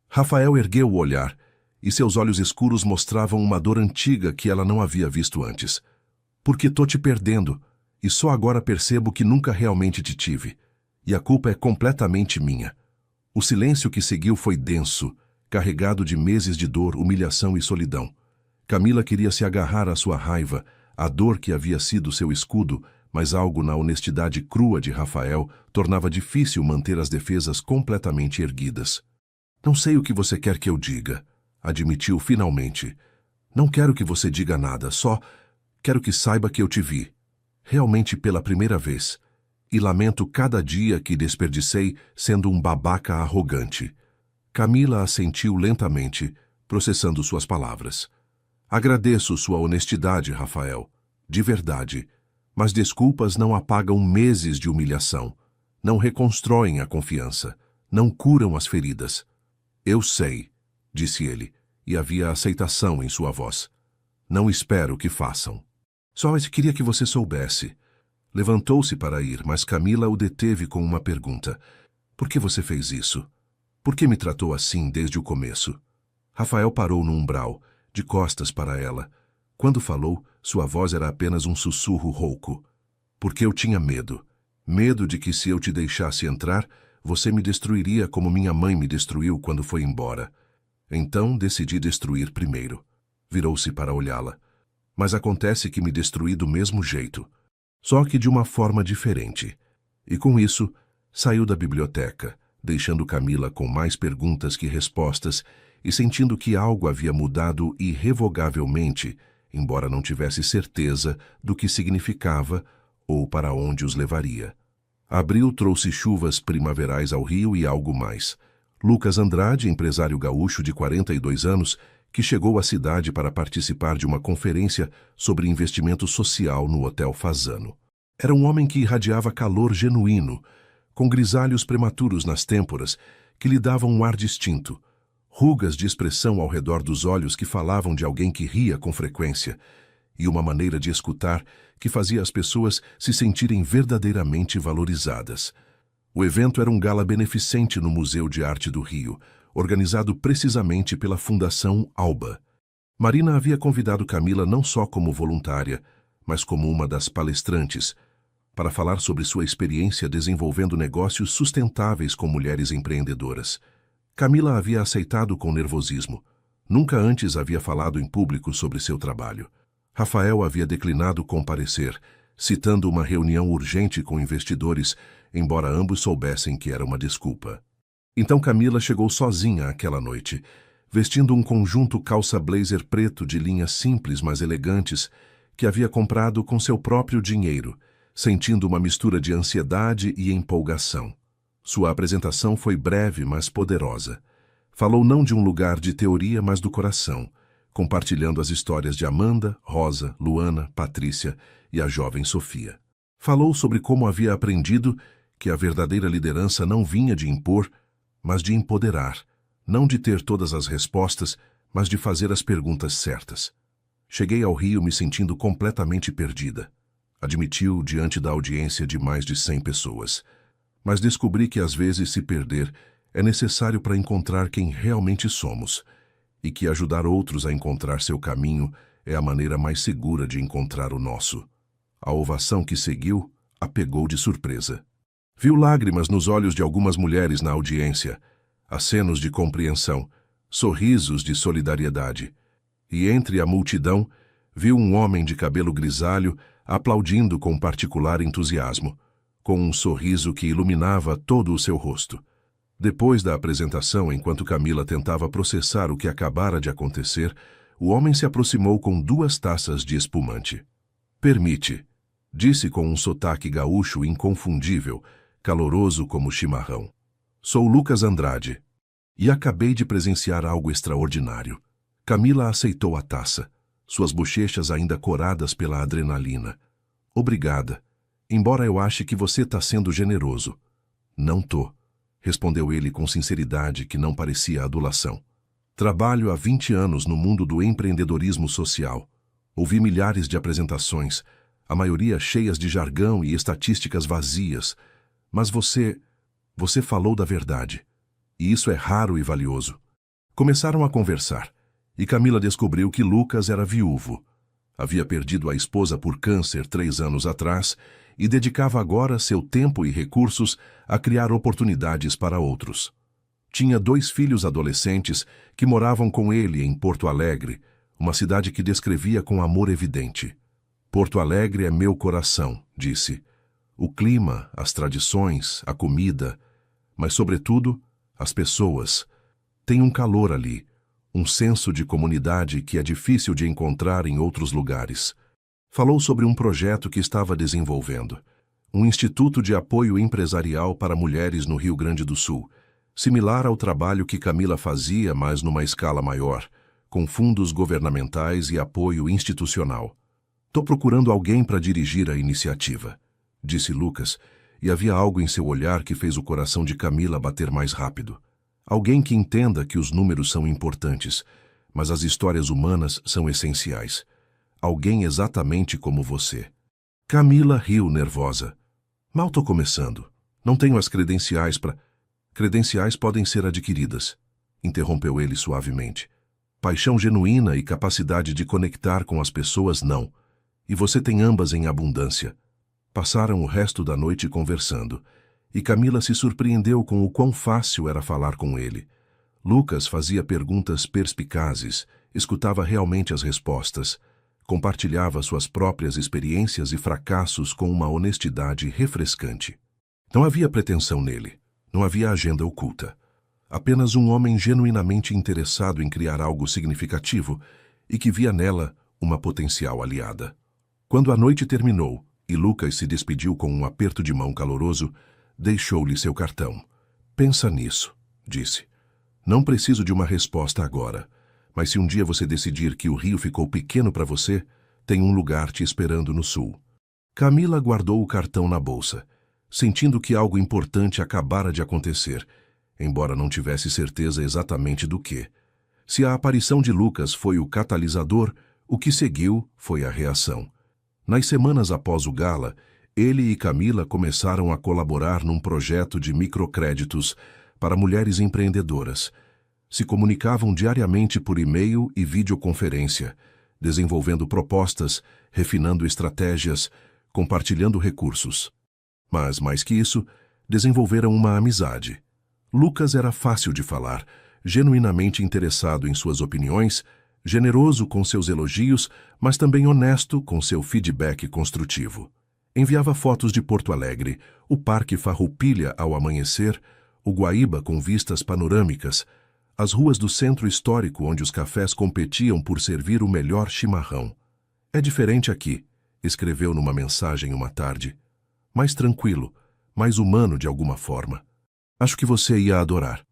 Rafael ergueu o olhar, e seus olhos escuros mostravam uma dor antiga que ela não havia visto antes. Porque tô te perdendo, e só agora percebo que nunca realmente te tive. E a culpa é completamente minha. O silêncio que seguiu foi denso, carregado de meses de dor, humilhação e solidão. Camila queria se agarrar à sua raiva, à dor que havia sido seu escudo, mas algo na honestidade crua de Rafael tornava difícil manter as defesas completamente erguidas. Não sei o que você quer que eu diga, admitiu finalmente. Não quero que você diga nada, só quero que saiba que eu te vi. Realmente pela primeira vez. E lamento cada dia que desperdicei sendo um babaca arrogante. Camila assentiu lentamente, processando suas palavras. Agradeço sua honestidade, Rafael. De verdade. Mas desculpas não apagam meses de humilhação. Não reconstroem a confiança. Não curam as feridas. Eu sei, disse ele, e havia aceitação em sua voz. Não espero que façam. Só queria que você soubesse. Levantou-se para ir, mas Camila o deteve com uma pergunta. Por que você fez isso? Por que me tratou assim desde o começo? Rafael parou no umbral, de costas para ela. Quando falou, sua voz era apenas um sussurro rouco. Porque eu tinha medo. Medo de que se eu te deixasse entrar, você me destruiria como minha mãe me destruiu quando foi embora. Então decidi destruir primeiro. Virou-se para olhá-la. Mas acontece que me destruí do mesmo jeito. Só que de uma forma diferente. E com isso, saiu da biblioteca, deixando Camila com mais perguntas que respostas e sentindo que algo havia mudado irrevogavelmente, embora não tivesse certeza do que significava ou para onde os levaria. Abril trouxe chuvas primaverais ao Rio e algo mais. Lucas Andrade, empresário gaúcho de 42 anos, que chegou à cidade para participar de uma conferência sobre investimento social no Hotel Fasano. Era um homem que irradiava calor genuíno, com grisalhos prematuros nas têmporas que lhe davam um ar distinto, rugas de expressão ao redor dos olhos que falavam de alguém que ria com frequência, e uma maneira de escutar que fazia as pessoas se sentirem verdadeiramente valorizadas. O evento era um gala beneficente no Museu de Arte do Rio, organizado precisamente pela Fundação Alba. Marina havia convidado Camila não só como voluntária, mas como uma das palestrantes, para falar sobre sua experiência desenvolvendo negócios sustentáveis com mulheres empreendedoras. Camila havia aceitado com nervosismo. Nunca antes havia falado em público sobre seu trabalho. Rafael havia declinado comparecer, citando uma reunião urgente com investidores, embora ambos soubessem que era uma desculpa. Então Camila chegou sozinha aquela noite, vestindo um conjunto calça blazer preto de linhas simples mas elegantes que havia comprado com seu próprio dinheiro, sentindo uma mistura de ansiedade e empolgação. Sua apresentação foi breve mas poderosa. Falou não de um lugar de teoria, mas do coração, compartilhando as histórias de Amanda, Rosa, Luana, Patrícia e a jovem Sofia. Falou sobre como havia aprendido que a verdadeira liderança não vinha de impor, mas de empoderar, não de ter todas as respostas, mas de fazer as perguntas certas. Cheguei ao Rio me sentindo completamente perdida. admitiu diante da audiência de mais de 100 pessoas. Mas descobri que às vezes se perder é necessário para encontrar quem realmente somos, e que ajudar outros a encontrar seu caminho é a maneira mais segura de encontrar o nosso. A ovação que seguiu a pegou de surpresa. Viu lágrimas nos olhos de algumas mulheres na audiência, acenos de compreensão, sorrisos de solidariedade. E entre a multidão, viu um homem de cabelo grisalho aplaudindo com particular entusiasmo, com um sorriso que iluminava todo o seu rosto. Depois da apresentação, enquanto Camila tentava processar o que acabara de acontecer, o homem se aproximou com 2 taças de espumante. "Permite", disse com um sotaque gaúcho inconfundível, caloroso como chimarrão. "Sou Lucas Andrade, e acabei de presenciar algo extraordinário." Camila aceitou a taça, suas bochechas ainda coradas pela adrenalina. "Obrigada, embora eu ache que você está sendo generoso." "Não tô", respondeu ele com sinceridade que não parecia adulação. "Trabalho há 20 anos no mundo do empreendedorismo social. Ouvi milhares de apresentações, a maioria cheias de jargão e estatísticas vazias. Mas você falou da verdade. E isso é raro e valioso." Começaram a conversar, e Camila descobriu que Lucas era viúvo. Havia perdido a esposa por câncer 3 anos atrás e dedicava agora seu tempo e recursos a criar oportunidades para outros. Tinha 2 filhos adolescentes que moravam com ele em Porto Alegre, uma cidade que descrevia com amor evidente. "Porto Alegre é meu coração", disse. "O clima, as tradições, a comida, mas, sobretudo, as pessoas. Tem um calor ali, um senso de comunidade que é difícil de encontrar em outros lugares." Falou sobre um projeto que estava desenvolvendo, um instituto de apoio empresarial para mulheres no Rio Grande do Sul, similar ao trabalho que Camila fazia, mas numa escala maior, com fundos governamentais e apoio institucional. "Tô procurando alguém para dirigir a iniciativa", disse Lucas, e havia algo em seu olhar que fez o coração de Camila bater mais rápido. Alguém que entenda que os números são importantes, mas as histórias humanas são essenciais. Alguém exatamente como você. Camila riu nervosa. "Mal tô começando. Não tenho as credenciais para..." "Credenciais podem ser adquiridas", interrompeu ele suavemente. "Paixão genuína e capacidade de conectar com as pessoas, não. E você tem ambas em abundância." Passaram o resto da noite conversando, e Camila se surpreendeu com o quão fácil era falar com ele. Lucas fazia perguntas perspicazes, escutava realmente as respostas, compartilhava suas próprias experiências e fracassos com uma honestidade refrescante. Não havia pretensão nele, não havia agenda oculta. Apenas um homem genuinamente interessado em criar algo significativo e que via nela uma potencial aliada. Quando a noite terminou e Lucas se despediu com um aperto de mão caloroso, deixou-lhe seu cartão. "Pensa nisso", disse. "Não preciso de uma resposta agora, mas se um dia você decidir que o Rio ficou pequeno para você, tem um lugar te esperando no sul." Camila guardou o cartão na bolsa, sentindo que algo importante acabara de acontecer, embora não tivesse certeza exatamente do que. Se a aparição de Lucas foi o catalisador, o que seguiu foi a reação. Nas semanas após o gala, ele e Camila começaram a colaborar num projeto de microcréditos para mulheres empreendedoras. Se comunicavam diariamente por e-mail e videoconferência, desenvolvendo propostas, refinando estratégias, compartilhando recursos. Mas, mais que isso, desenvolveram uma amizade. Lucas era fácil de falar, genuinamente interessado em suas opiniões, generoso com seus elogios, mas também honesto com seu feedback construtivo. Enviava fotos de Porto Alegre, o Parque Farroupilha ao amanhecer, o Guaíba com vistas panorâmicas, as ruas do centro histórico onde os cafés competiam por servir o melhor chimarrão. "É diferente aqui", escreveu numa mensagem uma tarde. "Mais tranquilo, mais humano de alguma forma. Acho que você ia adorar."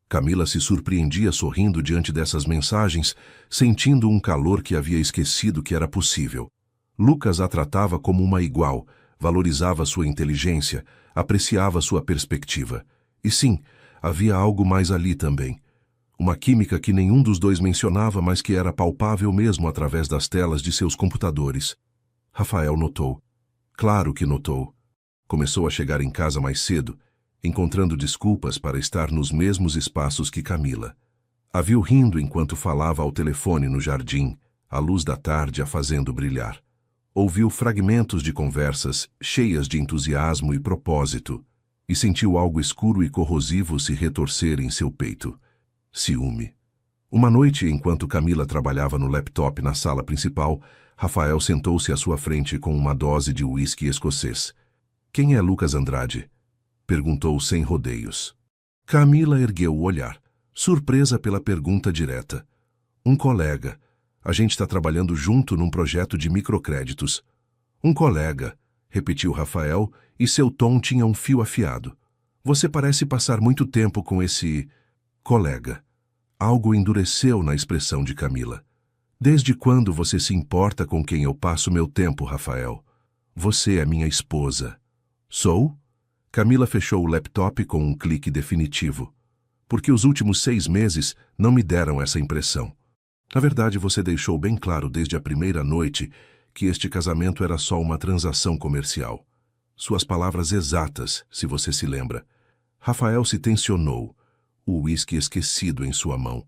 Camila se surpreendia sorrindo diante dessas mensagens, sentindo um calor que havia esquecido que era possível. Lucas a tratava como uma igual, valorizava sua inteligência, apreciava sua perspectiva. E sim, havia algo mais ali também. Uma química que nenhum dos dois mencionava, mas que era palpável mesmo através das telas de seus computadores. Rafael notou. Claro que notou. Começou a chegar em casa mais cedo, encontrando desculpas para estar nos mesmos espaços que Camila. A viu rindo enquanto falava ao telefone no jardim, a luz da tarde a fazendo brilhar. Ouviu fragmentos de conversas cheias de entusiasmo e propósito, e sentiu algo escuro e corrosivo se retorcer em seu peito. Ciúme. Uma noite, enquanto Camila trabalhava no laptop na sala principal, Rafael sentou-se à sua frente com uma dose de uísque escocês. "Quem é Lucas Andrade?" perguntou sem rodeios. Camila ergueu o olhar, surpresa pela pergunta direta. "Um colega. A gente está trabalhando junto num projeto de microcréditos." "Um colega", repetiu Rafael, e seu tom tinha um fio afiado. "Você parece passar muito tempo com esse colega." Algo endureceu na expressão de Camila. "Desde quando você se importa com quem eu passo meu tempo, Rafael? Você é minha esposa." "Sou?" Camila fechou o laptop com um clique definitivo. "Porque os últimos 6 meses não me deram essa impressão. Na verdade, você deixou bem claro desde a primeira noite que este casamento era só uma transação comercial. Suas palavras exatas, se você se lembra." Rafael se tensionou, o uísque esquecido em sua mão.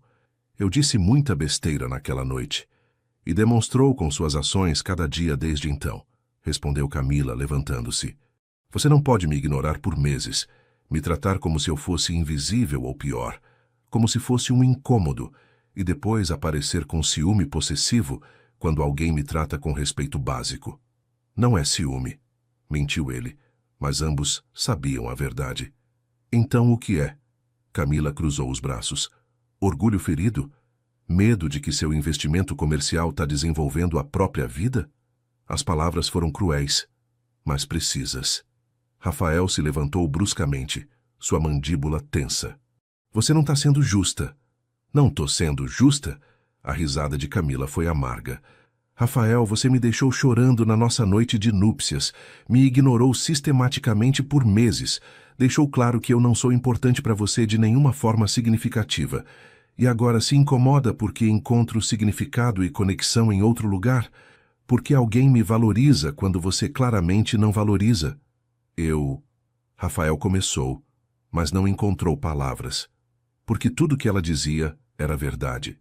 "Eu disse muita besteira naquela noite." "E demonstrou com suas ações cada dia desde então," respondeu Camila, levantando-se. "Você não pode me ignorar por meses, me tratar como se eu fosse invisível ou pior, como se fosse um incômodo, e depois aparecer com ciúme possessivo quando alguém me trata com respeito básico." "Não é ciúme," mentiu ele, mas ambos sabiam a verdade. "Então o que é?" Camila cruzou os braços. "Orgulho ferido? Medo de que seu investimento comercial está desenvolvendo a própria vida?" As palavras foram cruéis, mas precisas. Rafael se levantou bruscamente, sua mandíbula tensa. "Você não está sendo justa." "Não estou sendo justa?" A risada de Camila foi amarga. "Rafael, você me deixou chorando na nossa noite de núpcias, me ignorou sistematicamente por meses, deixou claro que eu não sou importante para você de nenhuma forma significativa. E agora se incomoda porque encontro significado e conexão em outro lugar? Porque alguém me valoriza quando você claramente não valoriza?" Rafael começou, mas não encontrou palavras. Porque tudo que ela dizia era verdade.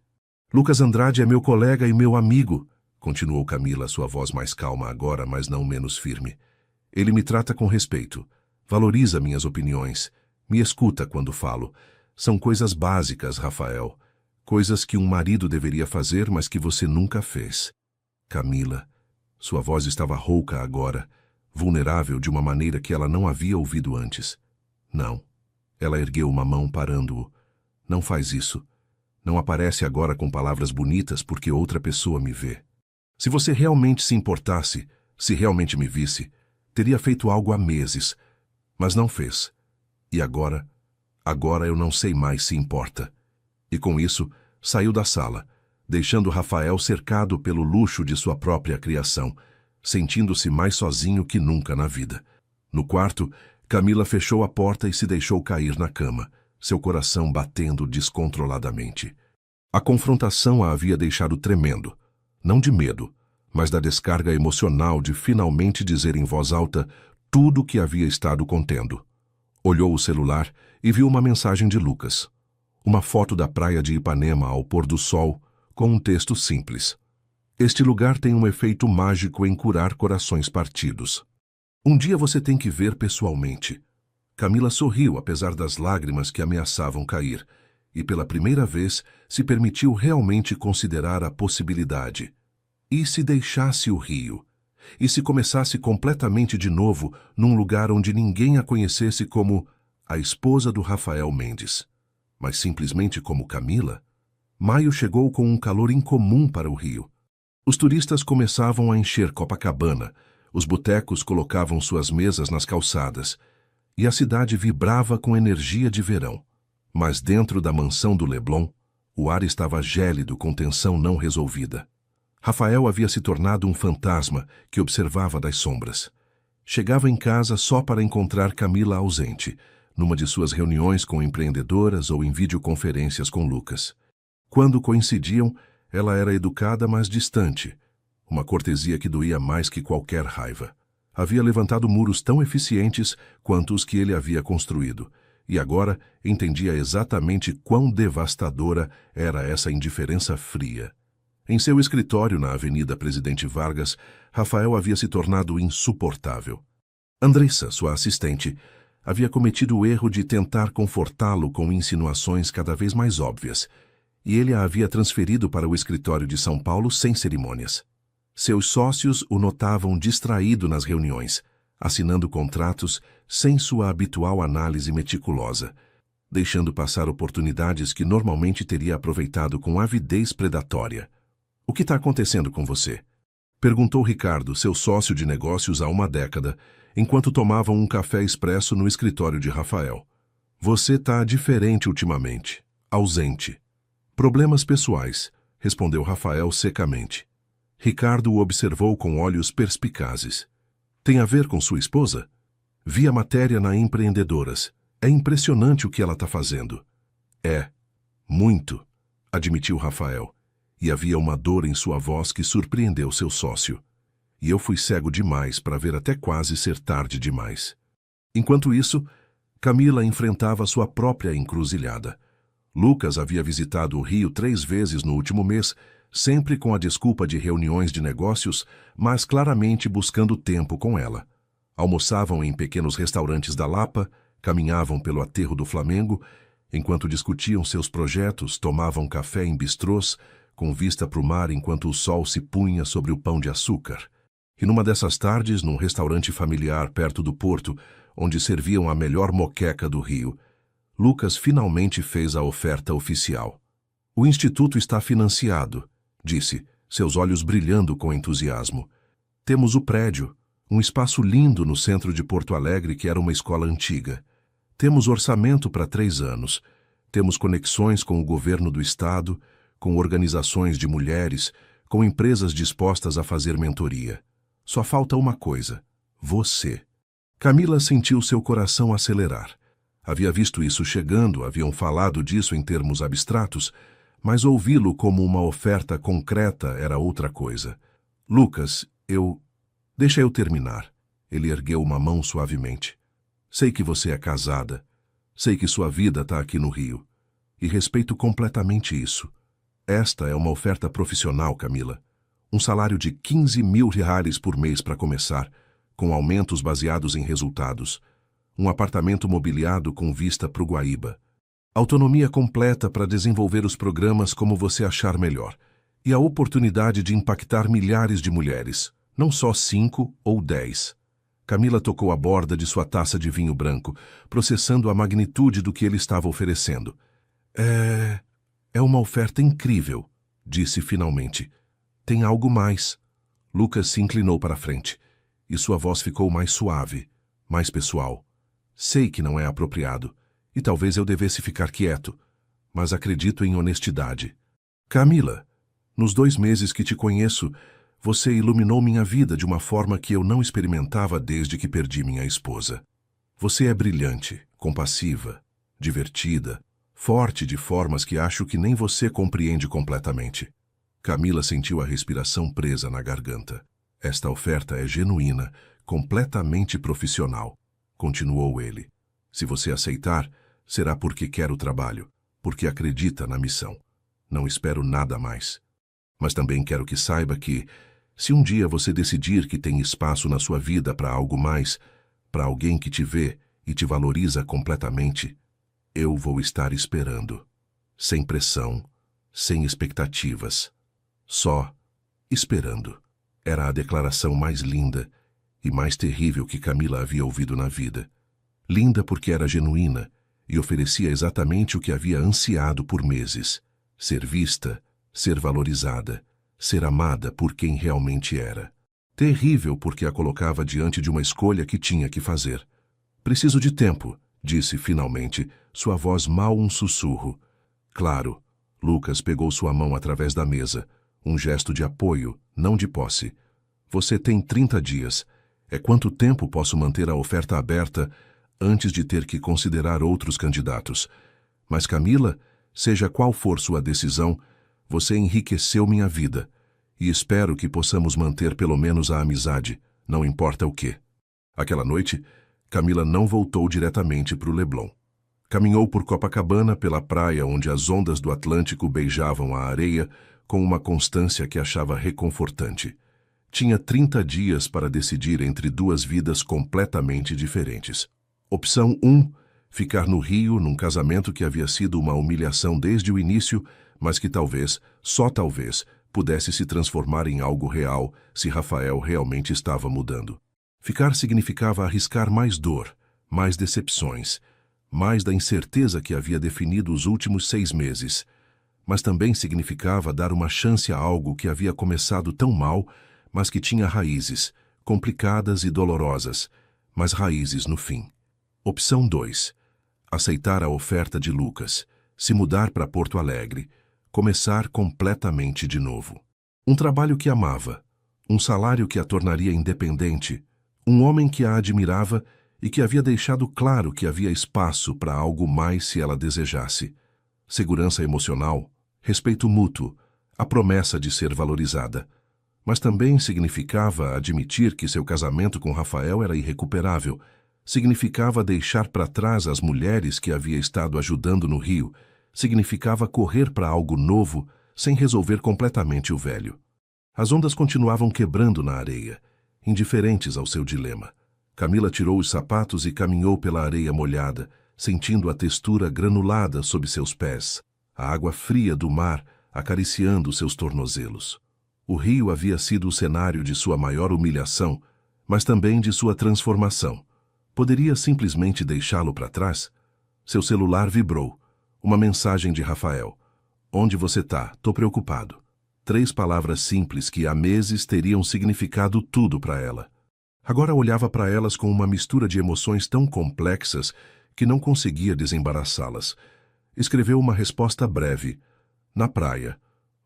"Lucas Andrade é meu colega e meu amigo," continuou Camila, sua voz mais calma agora, mas não menos firme. "Ele me trata com respeito, valoriza minhas opiniões, me escuta quando falo. São coisas básicas, Rafael. Coisas que um marido deveria fazer, mas que você nunca fez." Camila. Sua voz estava rouca agora, vulnerável de uma maneira que ela não havia ouvido antes. "Não." Ela ergueu uma mão parando-o. "Não faz isso. Não aparece agora com palavras bonitas porque outra pessoa me vê. Se você realmente se importasse, se realmente me visse, teria feito algo há meses, mas não fez. E agora eu não sei mais se importa." E com isso, saiu da sala, deixando Rafael cercado pelo luxo de sua própria criação, sentindo-se mais sozinho que nunca na vida. No quarto, Camila fechou a porta e se deixou cair na cama, seu coração batendo descontroladamente. A confrontação a havia deixado tremendo, não de medo, mas da descarga emocional de finalmente dizer em voz alta tudo o que havia estado contendo. Olhou o celular e viu uma mensagem de Lucas. Uma foto da praia de Ipanema ao pôr do sol, com um texto simples. "Este lugar tem um efeito mágico em curar corações partidos. Um dia você tem que ver pessoalmente." Camila sorriu apesar das lágrimas que ameaçavam cair, e pela primeira vez se permitiu realmente considerar a possibilidade. E se deixasse o Rio? E se começasse completamente de novo num lugar onde ninguém a conhecesse como a esposa do Rafael Mendes, mas simplesmente como Camila? Maio chegou com um calor incomum para o Rio. Os turistas começavam a encher Copacabana, os botecos colocavam suas mesas nas calçadas, e a cidade vibrava com energia de verão. Mas dentro da mansão do Leblon, o ar estava gélido com tensão não resolvida. Rafael havia se tornado um fantasma que observava das sombras. Chegava em casa só para encontrar Camila ausente, numa de suas reuniões com empreendedoras ou em videoconferências com Lucas. Quando coincidiam, ela era educada, mas distante, uma cortesia que doía mais que qualquer raiva. Havia levantado muros tão eficientes quanto os que ele havia construído, e agora entendia exatamente quão devastadora era essa indiferença fria. Em seu escritório na Avenida Presidente Vargas, Rafael havia se tornado insuportável. Andressa, sua assistente, havia cometido o erro de tentar confortá-lo com insinuações cada vez mais óbvias, e ele a havia transferido para o escritório de São Paulo sem cerimônias. Seus sócios o notavam distraído nas reuniões, assinando contratos sem sua habitual análise meticulosa, deixando passar oportunidades que normalmente teria aproveitado com avidez predatória. "O que está acontecendo com você?" perguntou Ricardo, seu sócio de negócios há uma década, enquanto tomavam um café expresso no escritório de Rafael. "Você está diferente ultimamente, ausente." "Problemas pessoais", respondeu Rafael secamente. Ricardo o observou com olhos perspicazes. "Tem a ver com sua esposa? Vi a matéria na Empreendedoras. É impressionante o que ela está fazendo." "É, muito", admitiu Rafael, e havia uma dor em sua voz que surpreendeu seu sócio. "E eu fui cego demais para ver até quase ser tarde demais." Enquanto isso, Camila enfrentava sua própria encruzilhada. Lucas havia visitado o Rio 3 vezes no último mês, sempre com a desculpa de reuniões de negócios, mas claramente buscando tempo com ela. Almoçavam em pequenos restaurantes da Lapa, caminhavam pelo aterro do Flamengo, enquanto discutiam seus projetos, tomavam café em bistrôs, com vista para o mar enquanto o sol se punha sobre o pão de açúcar. E numa dessas tardes, num restaurante familiar perto do porto, onde serviam a melhor moqueca do Rio, Lucas finalmente fez a oferta oficial. "O Instituto está financiado", disse, seus olhos brilhando com entusiasmo. "Temos o prédio, um espaço lindo no centro de Porto Alegre que era uma escola antiga. Temos orçamento para 3 anos. Temos conexões com o governo do estado, com organizações de mulheres, com empresas dispostas a fazer mentoria. Só falta uma coisa: você." Camila sentiu seu coração acelerar. Havia visto isso chegando, haviam falado disso em termos abstratos, mas ouvi-lo como uma oferta concreta era outra coisa. "Lucas, Deixa eu terminar." Ele ergueu uma mão suavemente. "Sei que você é casada. Sei que sua vida está aqui no Rio. E respeito completamente isso. Esta é uma oferta profissional, Camila. Um salário de 15 mil reais por mês para começar, com aumentos baseados em resultados. Um apartamento mobiliado com vista para o Guaíba. Autonomia completa para desenvolver os programas como você achar melhor. E a oportunidade de impactar milhares de mulheres, não só 5 ou 10. Camila tocou a borda de sua taça de vinho branco, processando a magnitude do que ele estava oferecendo. É uma oferta incrível", disse finalmente. "Tem algo mais." Lucas se inclinou para a frente, e sua voz ficou mais suave, mais pessoal. "Sei que não é apropriado, e talvez eu devesse ficar quieto, mas acredito em honestidade. Camila, nos 2 meses que te conheço, você iluminou minha vida de uma forma que eu não experimentava desde que perdi minha esposa. Você é brilhante, compassiva, divertida, forte de formas que acho que nem você compreende completamente." Camila sentiu a respiração presa na garganta. "Esta oferta é genuína, completamente profissional", continuou ele. "Se você aceitar, será porque quer o trabalho, porque acredita na missão. Não espero nada mais. Mas também quero que saiba que, se um dia você decidir que tem espaço na sua vida para algo mais, para alguém que te vê e te valoriza completamente, eu vou estar esperando. Sem pressão, sem expectativas. Só esperando." Era a declaração mais linda e mais terrível que Camila havia ouvido na vida. Linda porque era genuína e oferecia exatamente o que havia ansiado por meses: ser vista, ser valorizada, ser amada por quem realmente era. Terrível porque a colocava diante de uma escolha que tinha que fazer. "Preciso de tempo", disse finalmente, sua voz mal um sussurro. "Claro." Lucas pegou sua mão através da mesa, um gesto de apoio, não de posse. "Você tem 30 dias. É quanto tempo posso manter a oferta aberta antes de ter que considerar outros candidatos. Mas Camila, seja qual for sua decisão, você enriqueceu minha vida, e espero que possamos manter pelo menos a amizade, não importa o quê. Aquela noite, Camila não voltou diretamente para o Leblon. Caminhou por Copacabana, pela praia onde as ondas do Atlântico beijavam a areia com uma constância que achava reconfortante. Tinha 30 dias para decidir entre duas vidas completamente diferentes. Opção 1, ficar no Rio num casamento que havia sido uma humilhação desde o início, mas que talvez, só talvez, pudesse se transformar em algo real se Rafael realmente estava mudando. Ficar significava arriscar mais dor, mais decepções, mais da incerteza que havia definido os últimos 6 meses. Mas também significava dar uma chance a algo que havia começado tão mal, mas que tinha raízes, complicadas e dolorosas, mas raízes no fim. Opção 2. Aceitar a oferta de Lucas, se mudar para Porto Alegre, começar completamente de novo. Um trabalho que amava, um salário que a tornaria independente, um homem que a admirava e que havia deixado claro que havia espaço para algo mais se ela desejasse. Segurança emocional, respeito mútuo, a promessa de ser valorizada. Mas também significava admitir que seu casamento com Rafael era irrecuperável. Significava deixar para trás as mulheres que havia estado ajudando no Rio. Significava correr para algo novo sem resolver completamente o velho. As ondas continuavam quebrando na areia, indiferentes ao seu dilema. Camila tirou os sapatos e caminhou pela areia molhada, sentindo a textura granulada sob seus pés, a água fria do mar acariciando seus tornozelos. O rio havia sido o cenário de sua maior humilhação, mas também de sua transformação. Poderia simplesmente deixá-lo para trás? Seu celular vibrou. Uma mensagem de Rafael. Onde você tá? Tô preocupado. 3 palavras simples que há meses teriam significado tudo para ela. Agora olhava para elas com uma mistura de emoções tão complexas que não conseguia desembaraçá-las. Escreveu uma resposta breve. Na praia.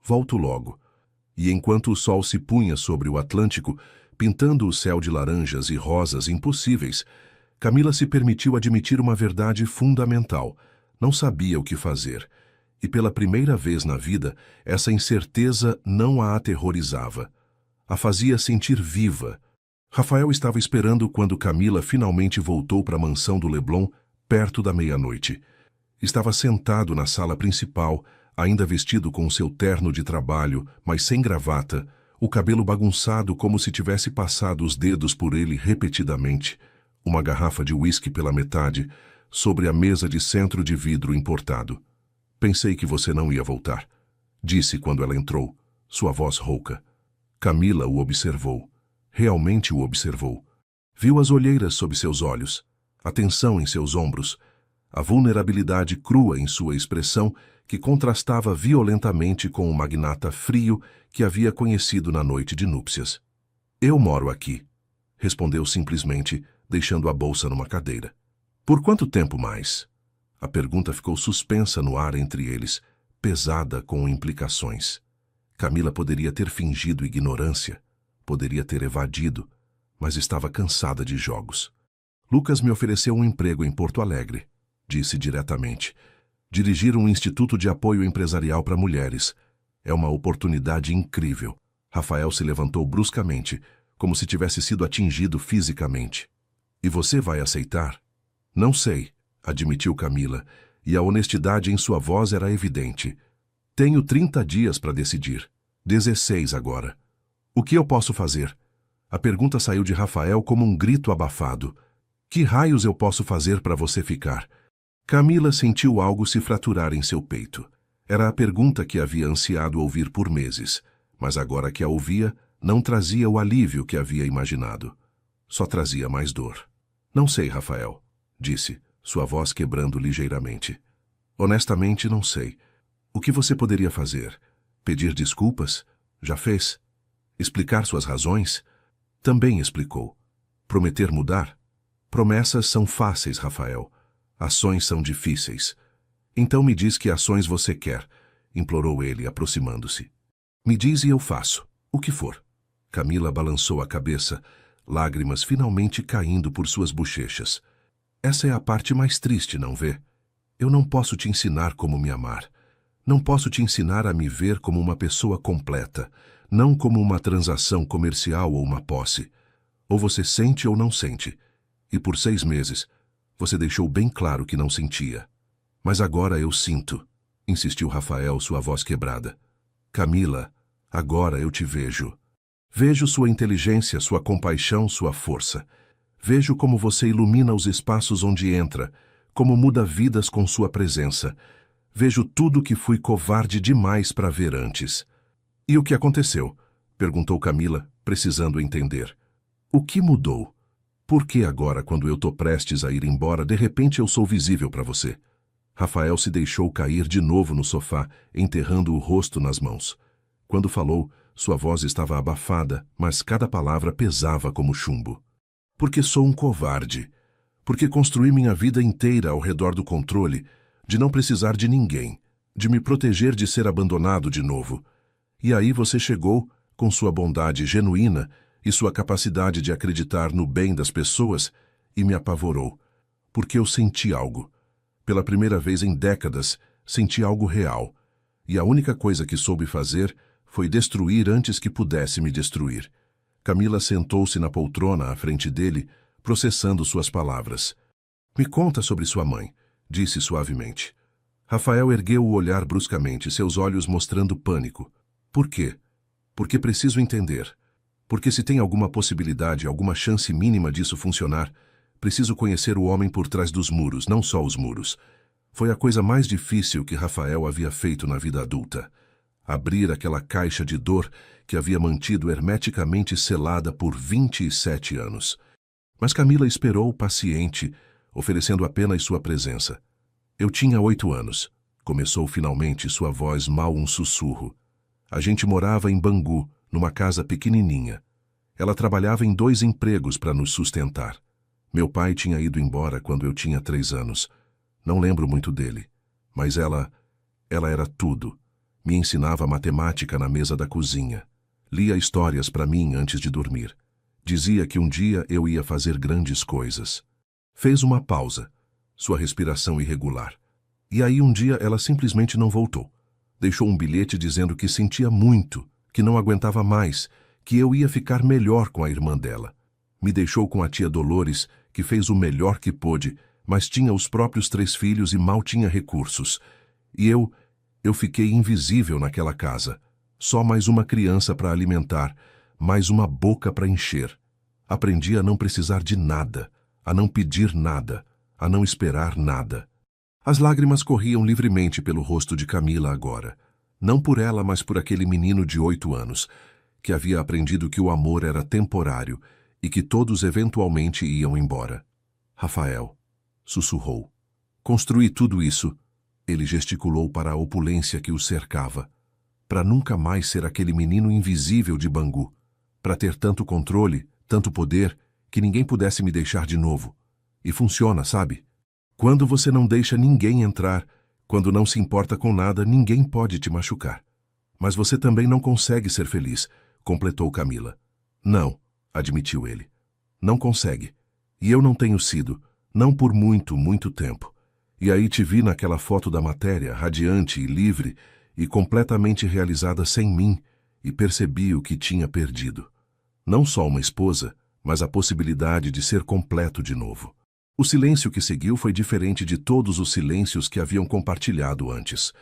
Volto logo. E enquanto o sol se punha sobre o Atlântico, pintando o céu de laranjas e rosas impossíveis, Camila se permitiu admitir uma verdade fundamental. Não sabia o que fazer. E pela primeira vez na vida, essa incerteza não a aterrorizava. A fazia sentir viva. Rafael estava esperando quando Camila finalmente voltou para a mansão do Leblon, perto da meia-noite. Estava sentado na sala principal, ainda vestido com seu terno de trabalho, mas sem gravata, o cabelo bagunçado como se tivesse passado os dedos por ele repetidamente, uma garrafa de uísque pela metade, sobre a mesa de centro de vidro importado. Pensei que você não ia voltar, disse quando ela entrou, sua voz rouca. Camila o observou. Realmente o observou. Viu as olheiras sob seus olhos, a tensão em seus ombros, a vulnerabilidade crua em sua expressão que contrastava violentamente com o magnata frio que havia conhecido na noite de núpcias. Eu moro aqui, respondeu simplesmente, deixando a bolsa numa cadeira. Por quanto tempo mais? A pergunta ficou suspensa no ar entre eles, pesada com implicações. Camila poderia ter fingido ignorância, poderia ter evadido, mas estava cansada de jogos. Lucas me ofereceu um emprego em Porto Alegre, disse diretamente. Dirigir um instituto de apoio empresarial para mulheres. É uma oportunidade incrível. Rafael se levantou bruscamente, como se tivesse sido atingido fisicamente. E você vai aceitar? Não sei, admitiu Camila, e a honestidade em sua voz era evidente. Tenho 30 dias para decidir. 16 agora. O que eu posso fazer? A pergunta saiu de Rafael como um grito abafado. Que raios eu posso fazer para você ficar? Camila sentiu algo se fraturar em seu peito. Era a pergunta que havia ansiado ouvir por meses, mas agora que a ouvia, não trazia o alívio que havia imaginado. Só trazia mais dor. Não sei, Rafael, disse, sua voz quebrando ligeiramente. Honestamente, não sei. O que você poderia fazer? Pedir desculpas? Já fez? Explicar suas razões? Também explicou. Prometer mudar? Promessas são fáceis, Rafael. Ações são difíceis. Então me diz que ações você quer, implorou ele, aproximando-se. Me diz e eu faço, o que for. Camila balançou a cabeça, lágrimas finalmente caindo por suas bochechas. Essa é a parte mais triste, não vê? Eu não posso te ensinar como me amar. Não posso te ensinar a me ver como uma pessoa completa, não como uma transação comercial ou uma posse. Ou você sente ou não sente. E por 6 meses, você deixou bem claro que não sentia. Mas agora eu sinto, insistiu Rafael, sua voz quebrada. Camila, agora eu te vejo. Vejo sua inteligência, sua compaixão, sua força. Vejo como você ilumina os espaços onde entra, como muda vidas com sua presença. Vejo tudo que fui covarde demais para ver antes. E o que aconteceu? Perguntou Camila, precisando entender. O que mudou? Por que agora, quando eu tô prestes a ir embora, de repente eu sou visível para você? Rafael se deixou cair de novo no sofá, enterrando o rosto nas mãos. Quando falou, sua voz estava abafada, mas cada palavra pesava como chumbo. Porque sou um covarde. Porque construí minha vida inteira ao redor do controle, de não precisar de ninguém, de me proteger de ser abandonado de novo. E aí você chegou, com sua bondade genuína e sua capacidade de acreditar no bem das pessoas, e me apavorou. Porque eu senti algo. Pela primeira vez em décadas, senti algo real. E a única coisa que soube fazer foi destruir antes que pudesse me destruir. Camila sentou-se na poltrona à frente dele, processando suas palavras. Me conta sobre sua mãe, disse suavemente. Rafael ergueu o olhar bruscamente, seus olhos mostrando pânico. Por quê? Porque preciso entender. Porque se tem alguma possibilidade, alguma chance mínima disso funcionar, preciso conhecer o homem por trás dos muros, não só os muros. Foi a coisa mais difícil que Rafael havia feito na vida adulta. Abrir aquela caixa de dor que havia mantido hermeticamente selada por 27 anos. Mas Camila esperou paciente, oferecendo apenas sua presença. Eu tinha 8 anos. Começou finalmente, sua voz mal um sussurro. A gente morava em Bangu, numa casa pequenininha. Ela trabalhava em 2 empregos para nos sustentar. Meu pai tinha ido embora quando eu tinha 3 anos. Não lembro muito dele, mas ela era tudo. Me ensinava matemática na mesa da cozinha. Lia histórias para mim antes de dormir. Dizia que um dia eu ia fazer grandes coisas. Fez uma pausa, sua respiração irregular. E aí um dia ela simplesmente não voltou. Deixou um bilhete dizendo que sentia muito, que não aguentava mais, que eu ia ficar melhor com a irmã dela. Me deixou com a tia Dolores, que fez o melhor que pôde, mas tinha os próprios 3 filhos e mal tinha recursos. E eu fiquei invisível naquela casa. Só mais uma criança para alimentar, mais uma boca para encher. Aprendi a não precisar de nada, a não pedir nada, a não esperar nada. As lágrimas corriam livremente pelo rosto de Camila agora. Não por ela, mas por aquele menino de 8 anos, que havia aprendido que o amor era temporário e que todos eventualmente iam embora. Rafael, sussurrou. Construí tudo isso. Ele gesticulou para a opulência que o cercava. Para nunca mais ser aquele menino invisível de Bangu. Para ter tanto controle, tanto poder, que ninguém pudesse me deixar de novo. E funciona, sabe? Quando você não deixa ninguém entrar, quando não se importa com nada, ninguém pode te machucar. Mas você também não consegue ser feliz, completou Camila. Não, admitiu ele. Não consegue. E eu não tenho sido, não por muito, muito tempo. E aí te vi naquela foto da matéria, radiante e livre, e completamente realizada sem mim, e percebi o que tinha perdido. Não só uma esposa, mas a possibilidade de ser completo de novo. O silêncio que seguiu foi diferente de todos os silêncios que haviam compartilhado antes.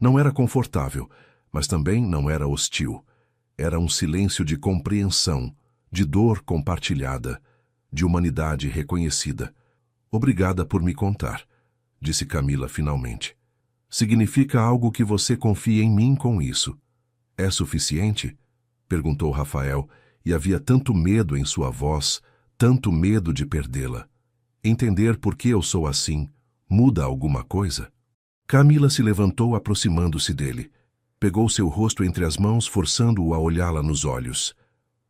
Não era confortável, mas também não era hostil. Era um silêncio de compreensão, de dor compartilhada, de humanidade reconhecida. Obrigada por me contar, disse Camila finalmente. Significa algo que você confia em mim com isso. É suficiente? Perguntou Rafael, e havia tanto medo em sua voz, tanto medo de perdê-la. Entender por que eu sou assim muda alguma coisa? Camila se levantou aproximando-se dele. Pegou seu rosto entre as mãos, forçando-o a olhá-la nos olhos.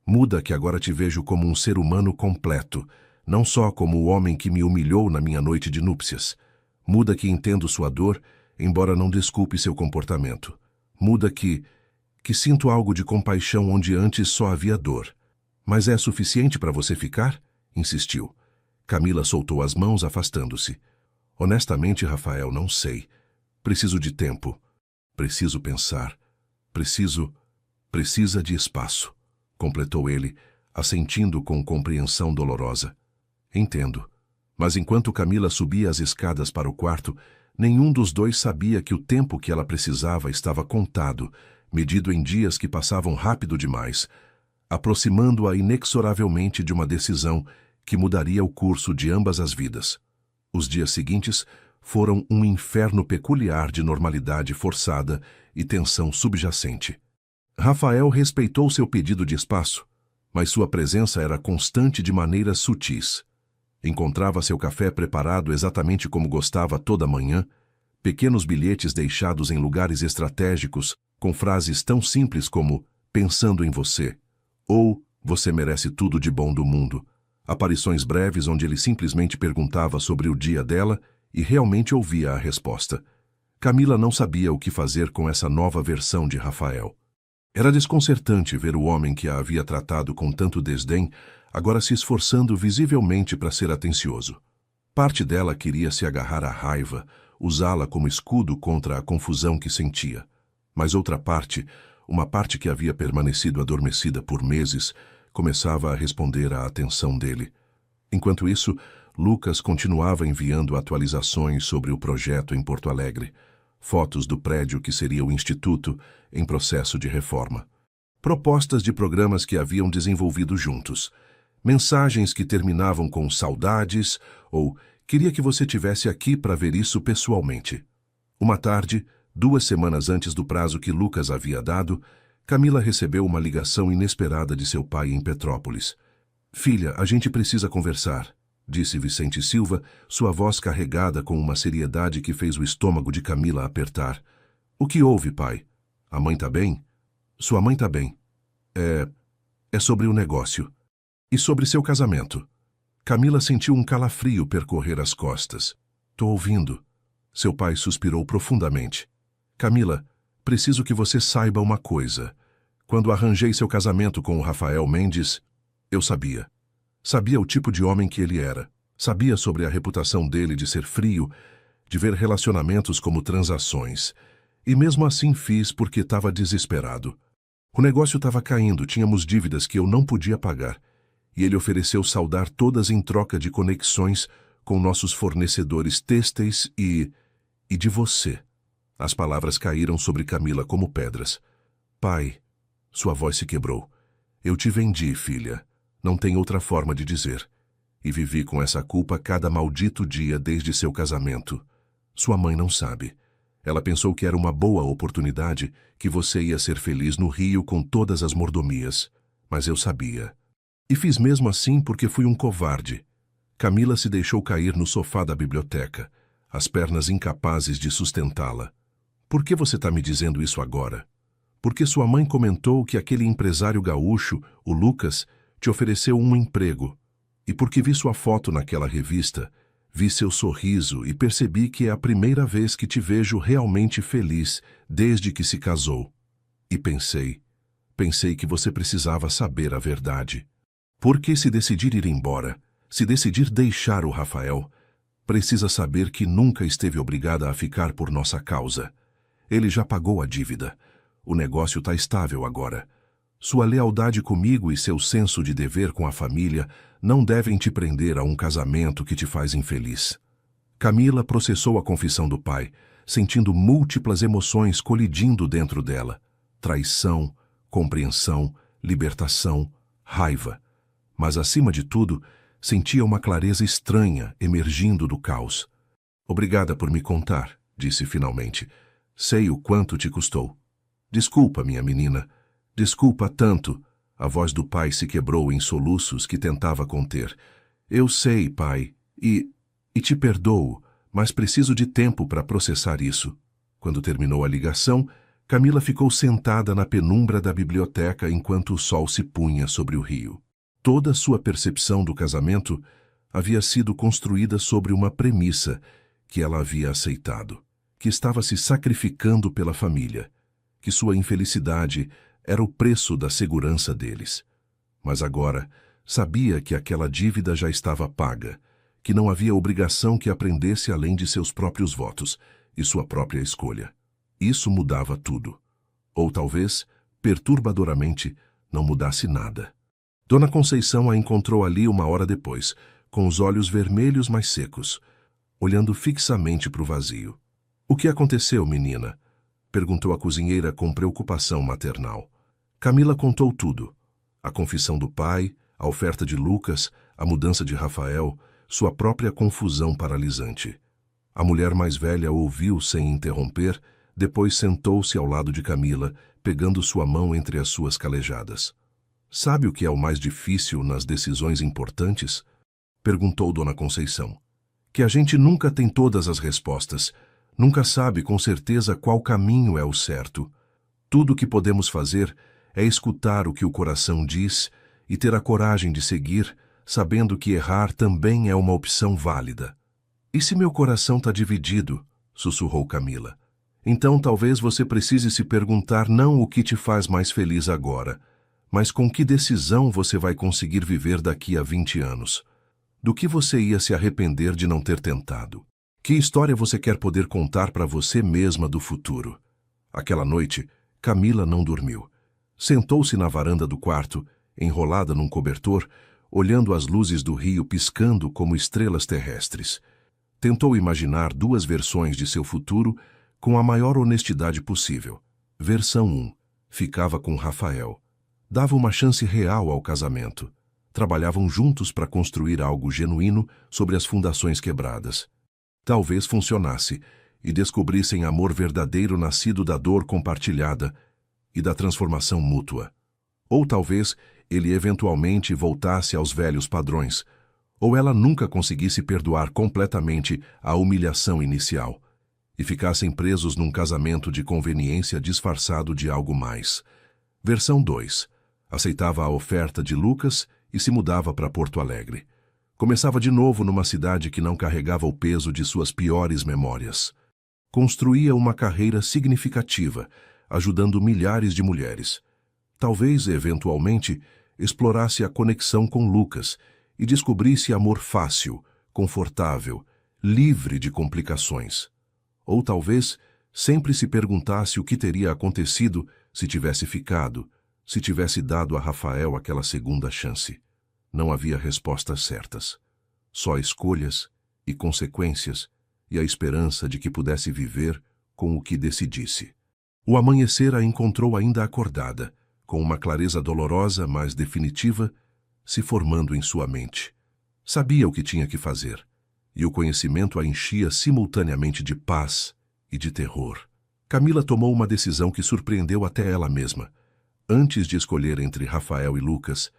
Muda que agora te vejo como um ser humano completo, não só como o homem que me humilhou na minha noite de núpcias. Muda que entendo sua dor, embora não desculpe seu comportamento. Muda que sinto algo de compaixão onde antes só havia dor. Mas é suficiente para você ficar? Insistiu. Camila soltou as mãos, afastando-se. Honestamente, Rafael, não sei. Preciso de tempo. Preciso pensar. Precisa de espaço, completou ele, assentindo com compreensão dolorosa. Entendo. Mas enquanto Camila subia as escadas para o quarto, nenhum dos dois sabia que o tempo que ela precisava estava contado, medido em dias que passavam rápido demais, aproximando-a inexoravelmente de uma decisão que mudaria o curso de ambas as vidas. Os dias seguintes foram um inferno peculiar de normalidade forçada e tensão subjacente. Rafael respeitou seu pedido de espaço, mas sua presença era constante de maneiras sutis. Encontrava seu café preparado exatamente como gostava toda manhã, pequenos bilhetes deixados em lugares estratégicos com frases tão simples como "pensando em você" ou "você merece tudo de bom do mundo", aparições breves onde ele simplesmente perguntava sobre o dia dela e realmente ouvia a resposta. Camila não sabia o que fazer com essa nova versão de Rafael. Era desconcertante ver o homem que a havia tratado com tanto desdém agora se esforçando visivelmente para ser atencioso. Parte dela queria se agarrar à raiva, usá-la como escudo contra a confusão que sentia. Mas outra parte, uma parte que havia permanecido adormecida por meses, começava a responder à atenção dele. Enquanto isso, Lucas continuava enviando atualizações sobre o projeto em Porto Alegre, fotos do prédio que seria o Instituto em processo de reforma, propostas de programas que haviam desenvolvido juntos, mensagens que terminavam com saudades ou queria que você tivesse aqui para ver isso pessoalmente. Uma tarde, 2 semanas antes do prazo que Lucas havia dado, Camila recebeu uma ligação inesperada de seu pai em Petrópolis. "Filha, a gente precisa conversar", disse Vicente Silva, sua voz carregada com uma seriedade que fez o estômago de Camila apertar. "O que houve, pai? A mãe tá bem?" "Sua mãe tá bem. É sobre o negócio. E sobre seu casamento." Camila sentiu um calafrio percorrer as costas. "Tô ouvindo." Seu pai suspirou profundamente. "Camila, preciso que você saiba uma coisa. Quando arranjei seu casamento com o Rafael Mendes, eu sabia. Sabia o tipo de homem que ele era. Sabia sobre a reputação dele de ser frio, de ver relacionamentos como transações. E mesmo assim fiz porque estava desesperado. O negócio estava caindo, tínhamos dívidas que eu não podia pagar. E ele ofereceu saldar todas em troca de conexões com nossos fornecedores têxteis e de você." As palavras caíram sobre Camila como pedras. "Pai," sua voz se quebrou. "Eu te vendi, filha. Não tem outra forma de dizer. E vivi com essa culpa cada maldito dia desde seu casamento. Sua mãe não sabe. Ela pensou que era uma boa oportunidade, que você ia ser feliz no Rio com todas as mordomias. Mas eu sabia. E fiz mesmo assim porque fui um covarde." Camila se deixou cair no sofá da biblioteca, as pernas incapazes de sustentá-la. "Por que você está me dizendo isso agora? Porque sua mãe comentou que aquele empresário gaúcho, o Lucas, te ofereceu um emprego. E porque vi sua foto naquela revista, vi seu sorriso e percebi que é a primeira vez que te vejo realmente feliz desde que se casou. E pensei que você precisava saber a verdade. Porque se decidir ir embora, se decidir deixar o Rafael, precisa saber que nunca esteve obrigada a ficar por nossa causa. Ele já pagou a dívida. O negócio está estável agora. Sua lealdade comigo e seu senso de dever com a família não devem te prender a um casamento que te faz infeliz." Camila processou a confissão do pai, sentindo múltiplas emoções colidindo dentro dela. Traição, compreensão, libertação, raiva. Mas, acima de tudo, sentia uma clareza estranha emergindo do caos. "Obrigada por me contar", disse finalmente. "Sei o quanto te custou." "Desculpa, minha menina. Desculpa tanto." A voz do pai se quebrou em soluços que tentava conter. "Eu sei, pai, e te perdoo, mas preciso de tempo para processar isso." Quando terminou a ligação, Camila ficou sentada na penumbra da biblioteca enquanto o sol se punha sobre o rio. Toda sua percepção do casamento havia sido construída sobre uma premissa que ela havia aceitado, que estava se sacrificando pela família, que sua infelicidade era o preço da segurança deles. Mas agora sabia que aquela dívida já estava paga, que não havia obrigação que aprendesse além de seus próprios votos e sua própria escolha. Isso mudava tudo. Ou talvez, perturbadoramente, não mudasse nada. Dona Conceição a encontrou ali uma hora depois, com os olhos vermelhos mais secos, olhando fixamente para o vazio. "O que aconteceu, menina?" perguntou a cozinheira com preocupação maternal. Camila contou tudo. A confissão do pai, a oferta de Lucas, a mudança de Rafael, sua própria confusão paralisante. A mulher mais velha ouviu sem interromper, depois sentou-se ao lado de Camila, pegando sua mão entre as suas calejadas. "Sabe o que é o mais difícil nas decisões importantes?" perguntou Dona Conceição. "Que a gente nunca tem todas as respostas, nunca sabe com certeza qual caminho é o certo. Tudo o que podemos fazer é escutar o que o coração diz e ter a coragem de seguir, sabendo que errar também é uma opção válida." "E se meu coração está dividido?" sussurrou Camila. "Então talvez você precise se perguntar não o que te faz mais feliz agora, mas com que decisão você vai conseguir viver daqui a 20 anos. Do que você ia se arrepender de não ter tentado? Que história você quer poder contar para você mesma do futuro?" Aquela noite, Camila não dormiu. Sentou-se na varanda do quarto, enrolada num cobertor, olhando as luzes do rio piscando como estrelas terrestres. Tentou imaginar duas versões de seu futuro com a maior honestidade possível. Versão 1. Ficava com Rafael. Dava uma chance real ao casamento. Trabalhavam juntos para construir algo genuíno sobre as fundações quebradas. Talvez funcionasse e descobrissem amor verdadeiro nascido da dor compartilhada e da transformação mútua. Ou talvez ele eventualmente voltasse aos velhos padrões, ou ela nunca conseguisse perdoar completamente a humilhação inicial e ficassem presos num casamento de conveniência disfarçado de algo mais. Versão 2. Aceitava a oferta de Lucas e se mudava para Porto Alegre. Começava de novo numa cidade que não carregava o peso de suas piores memórias. Construía uma carreira significativa, ajudando milhares de mulheres. Talvez, eventualmente, explorasse a conexão com Lucas e descobrisse amor fácil, confortável, livre de complicações. Ou talvez sempre se perguntasse o que teria acontecido se tivesse ficado, se tivesse dado a Rafael aquela segunda chance. Não havia respostas certas. Só escolhas e consequências e a esperança de que pudesse viver com o que decidisse. O amanhecer a encontrou ainda acordada, com uma clareza dolorosa, mas definitiva, se formando em sua mente. Sabia o que tinha que fazer, e o conhecimento a enchia simultaneamente de paz e de terror. Camila tomou uma decisão que surpreendeu até ela mesma. Antes de escolher entre Rafael e Lucas,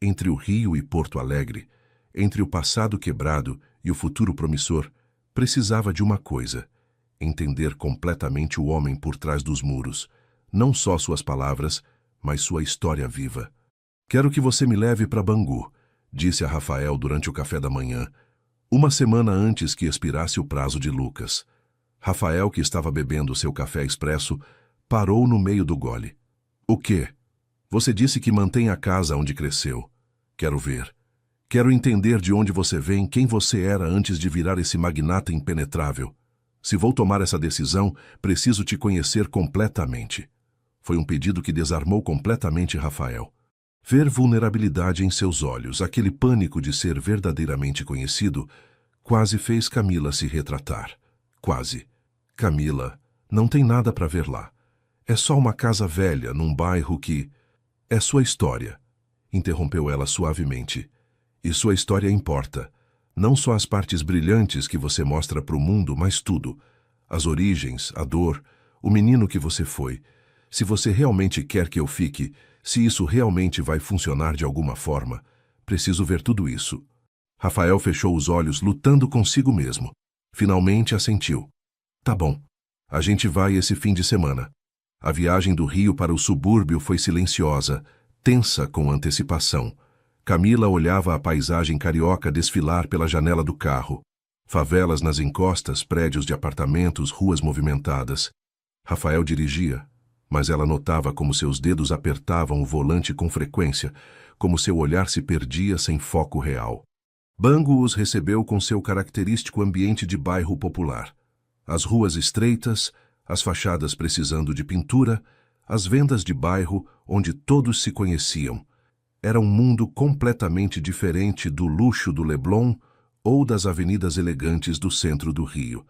entre o Rio e Porto Alegre, entre o passado quebrado e o futuro promissor, precisava de uma coisa: entender completamente o homem por trás dos muros, não só suas palavras, mas sua história viva. "Quero que você me leve para Bangu", disse a Rafael durante o café da manhã, uma semana antes que expirasse o prazo de Lucas. Rafael, que estava bebendo seu café expresso, parou no meio do gole. "O quê?" "Você disse que mantém a casa onde cresceu. Quero ver. Quero entender de onde você vem, quem você era antes de virar esse magnata impenetrável. Se vou tomar essa decisão, preciso te conhecer completamente." Foi um pedido que desarmou completamente Rafael. Ver vulnerabilidade em seus olhos, aquele pânico de ser verdadeiramente conhecido, quase fez Camila se retratar. Quase. "Camila, não tem nada para ver lá. É só uma casa velha num bairro que... É sua história", interrompeu ela suavemente. "E sua história importa. Não só as partes brilhantes que você mostra para o mundo, mas tudo. As origens, a dor, o menino que você foi. Se você realmente quer que eu fique, se isso realmente vai funcionar de alguma forma, preciso ver tudo isso." Rafael fechou os olhos, lutando consigo mesmo. Finalmente assentiu. "Tá bom. A gente vai esse fim de semana." A viagem do Rio para o subúrbio foi silenciosa, tensa com antecipação. Camila olhava a paisagem carioca desfilar pela janela do carro. Favelas nas encostas, prédios de apartamentos, ruas movimentadas. Rafael dirigia, mas ela notava como seus dedos apertavam o volante com frequência, como seu olhar se perdia sem foco real. Bangu os recebeu com seu característico ambiente de bairro popular. As ruas estreitas, as fachadas precisando de pintura, as vendas de bairro onde todos se conheciam. Era um mundo completamente diferente do luxo do Leblon ou das avenidas elegantes do centro do Rio.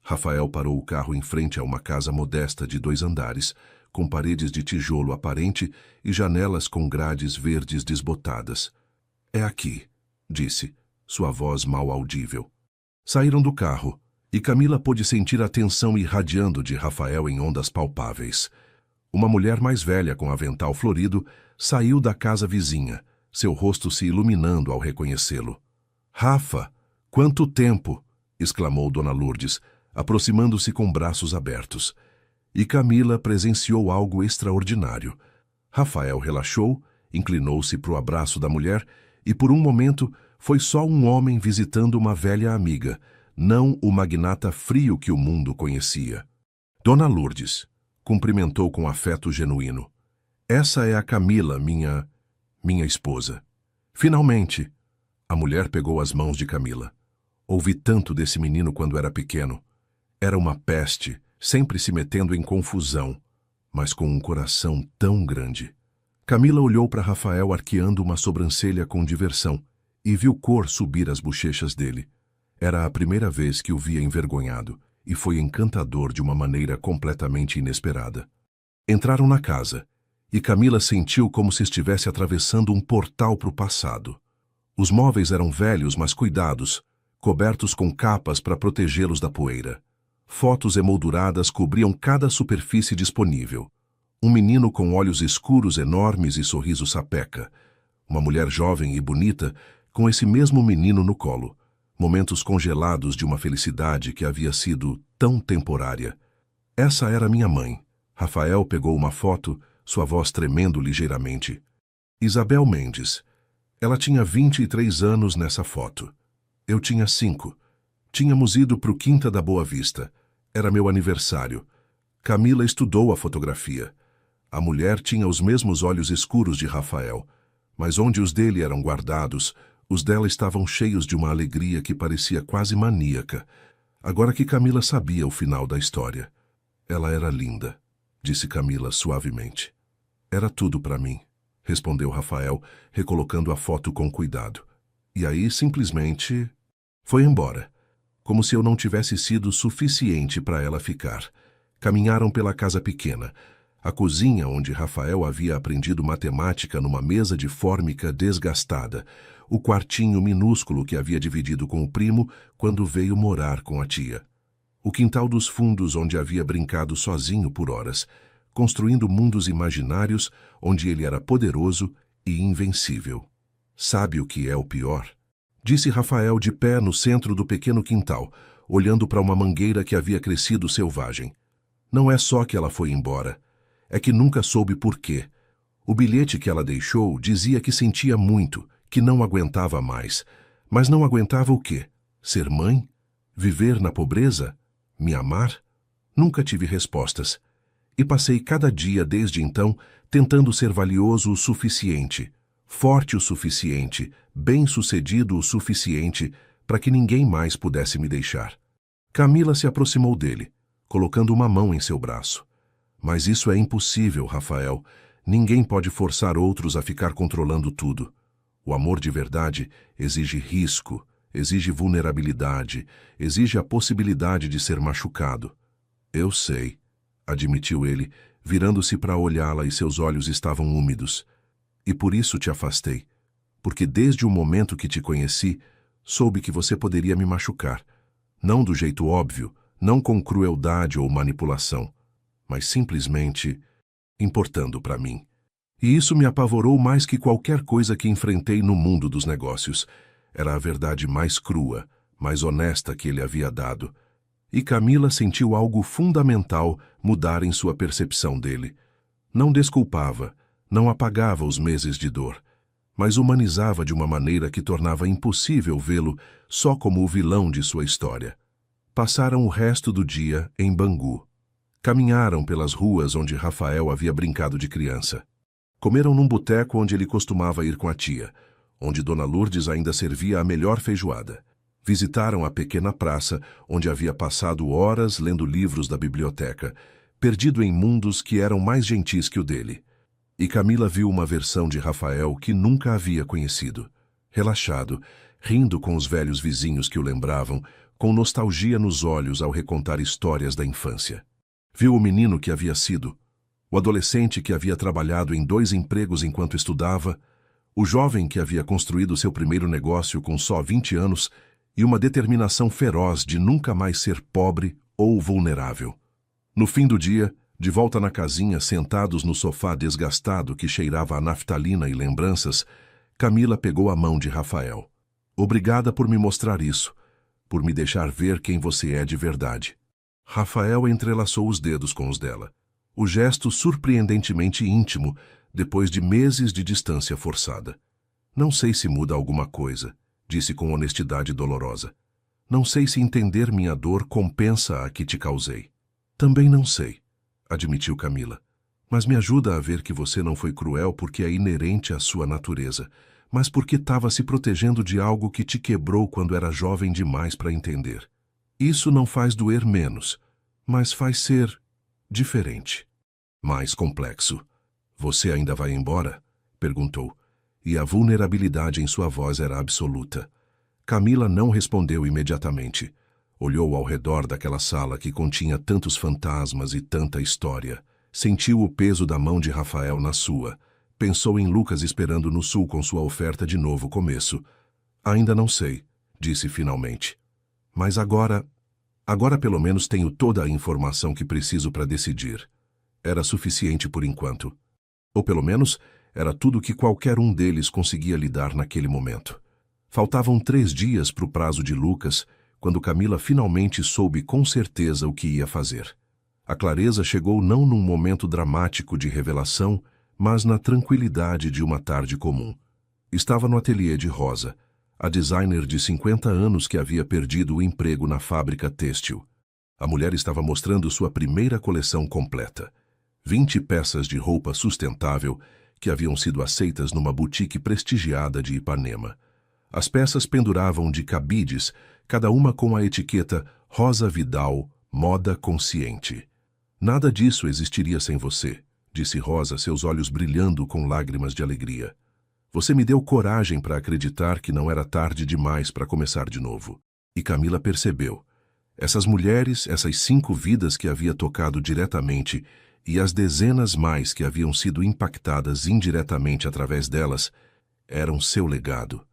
Rafael parou o carro em frente a uma casa modesta de 2 andares, com paredes de tijolo aparente e janelas com grades verdes desbotadas. "É aqui", disse, sua voz mal audível. Saíram do carro, e Camila pôde sentir a tensão irradiando de Rafael em ondas palpáveis. Uma mulher mais velha com avental florido saiu da casa vizinha, seu rosto se iluminando ao reconhecê-lo. "Rafa, quanto tempo!" exclamou Dona Lourdes, aproximando-se com braços abertos. E Camila presenciou algo extraordinário. Rafael relaxou, inclinou-se para o abraço da mulher e, por um momento, foi só um homem visitando uma velha amiga, não o magnata frio que o mundo conhecia. "Dona Lourdes", cumprimentou com afeto genuíno. "Essa é a Camila, minha esposa." "Finalmente!" A mulher pegou as mãos de Camila. "Ouvi tanto desse menino quando era pequeno. Era uma peste, sempre se metendo em confusão, mas com um coração tão grande." Camila olhou para Rafael arqueando uma sobrancelha com diversão e viu cor subir às bochechas dele. Era a primeira vez que o via envergonhado, e foi encantador de uma maneira completamente inesperada. Entraram na casa, e Camila sentiu como se estivesse atravessando um portal para o passado. Os móveis eram velhos, mas cuidados, cobertos com capas para protegê-los da poeira. Fotos emolduradas cobriam cada superfície disponível. Um menino com olhos escuros enormes e sorriso sapeca. Uma mulher jovem e bonita com esse mesmo menino no colo. Momentos congelados de uma felicidade que havia sido tão temporária. "Essa era minha mãe." Rafael pegou uma foto, sua voz tremendo ligeiramente. "Isabel Mendes. Ela tinha 23 anos nessa foto. Eu tinha 5. Tínhamos ido para o Quinta da Boa Vista. Era meu aniversário. Camila estudou a fotografia. A mulher tinha os mesmos olhos escuros de Rafael, mas onde os dele eram guardados, os dela estavam cheios de uma alegria que parecia quase maníaca, agora que Camila sabia o final da história. "Ela era linda", disse Camila suavemente. "Era tudo para mim", respondeu Rafael, recolocando a foto com cuidado. E aí, simplesmente, foi embora, como se eu não tivesse sido suficiente para ela ficar. Caminharam pela casa pequena, a cozinha onde Rafael havia aprendido matemática numa mesa de fórmica desgastada, o quartinho minúsculo que havia dividido com o primo quando veio morar com a tia. O quintal dos fundos onde havia brincado sozinho por horas, construindo mundos imaginários onde ele era poderoso e invencível. "Sabe o que é o pior?", disse Rafael de pé no centro do pequeno quintal, olhando para uma mangueira que havia crescido selvagem. "Não é só que ela foi embora. É que nunca soube por quê. O bilhete que ela deixou dizia que sentia muito, que não aguentava mais. Mas não aguentava o quê? Ser mãe? Viver na pobreza? Me amar? Nunca tive respostas. E passei cada dia desde então tentando ser valioso o suficiente, forte o suficiente, bem-sucedido o suficiente para que ninguém mais pudesse me deixar." Camila se aproximou dele, colocando uma mão em seu braço. "Mas isso é impossível, Rafael. Ninguém pode forçar outros a ficar controlando tudo. O amor de verdade exige risco, exige vulnerabilidade, exige a possibilidade de ser machucado." "Eu sei", admitiu ele, virando-se para olhá-la e seus olhos estavam úmidos. "E por isso te afastei. Porque desde o momento que te conheci, soube que você poderia me machucar. Não do jeito óbvio, não com crueldade ou manipulação, mas simplesmente importando para mim. E isso me apavorou mais que qualquer coisa que enfrentei no mundo dos negócios. Era a verdade mais crua, mais honesta que ele havia dado. E Camila sentiu algo fundamental mudar em sua percepção dele. Não desculpava, não apagava os meses de dor, mas humanizava de uma maneira que tornava impossível vê-lo só como o vilão de sua história. Passaram o resto do dia em Bangu. Caminharam pelas ruas onde Rafael havia brincado de criança. Comeram num boteco onde ele costumava ir com a tia, onde Dona Lourdes ainda servia a melhor feijoada. Visitaram a pequena praça, onde havia passado horas lendo livros da biblioteca, perdido em mundos que eram mais gentis que o dele. E Camila viu uma versão de Rafael que nunca havia conhecido. Relaxado, rindo com os velhos vizinhos que o lembravam, com nostalgia nos olhos ao recontar histórias da infância. Viu o menino que havia sido, o adolescente que havia trabalhado em 2 empregos enquanto estudava, o jovem que havia construído seu primeiro negócio com só 20 anos e uma determinação feroz de nunca mais ser pobre ou vulnerável. No fim do dia, de volta na casinha, sentados no sofá desgastado que cheirava a naftalina e lembranças, Camila pegou a mão de Rafael. Obrigada por me mostrar isso, por me deixar ver quem você é de verdade. Rafael entrelaçou os dedos com os dela. O gesto surpreendentemente íntimo, depois de meses de distância forçada. Não sei se muda alguma coisa, disse com honestidade dolorosa. Não sei se entender minha dor compensa a que te causei. Também não sei, admitiu Camila. Mas me ajuda a ver que você não foi cruel porque é inerente à sua natureza, mas porque estava se protegendo de algo que te quebrou quando era jovem demais para entender. Isso não faz doer menos, mas faz ser diferente. Mais complexo. Você ainda vai embora? Perguntou, e a vulnerabilidade em sua voz era absoluta. Camila não respondeu imediatamente. Olhou ao redor daquela sala que continha tantos fantasmas e tanta história. Sentiu o peso da mão de Rafael na sua. Pensou em Lucas esperando no sul com sua oferta de novo começo. Ainda não sei, disse finalmente. Mas agora pelo menos tenho toda a informação que preciso para decidir. Era suficiente por enquanto. Ou pelo menos, era tudo que qualquer um deles conseguia lhe dar naquele momento. Faltavam 3 dias para o prazo de Lucas, quando Camila finalmente soube com certeza o que ia fazer. A clareza chegou não num momento dramático de revelação, mas na tranquilidade de uma tarde comum. Estava no ateliê de Rosa, a designer de 50 anos que havia perdido o emprego na fábrica têxtil. A mulher estava mostrando sua primeira coleção completa. 20 peças de roupa sustentável que haviam sido aceitas numa boutique prestigiada de Ipanema. As peças penduravam de cabides, cada uma com a etiqueta Rosa Vidal, moda consciente. Nada disso existiria sem você, disse Rosa, seus olhos brilhando com lágrimas de alegria. Você me deu coragem para acreditar que não era tarde demais para começar de novo. E Camila percebeu. Essas mulheres, essas 5 vidas que havia tocado diretamente e as dezenas mais que haviam sido impactadas indiretamente através delas, eram seu legado.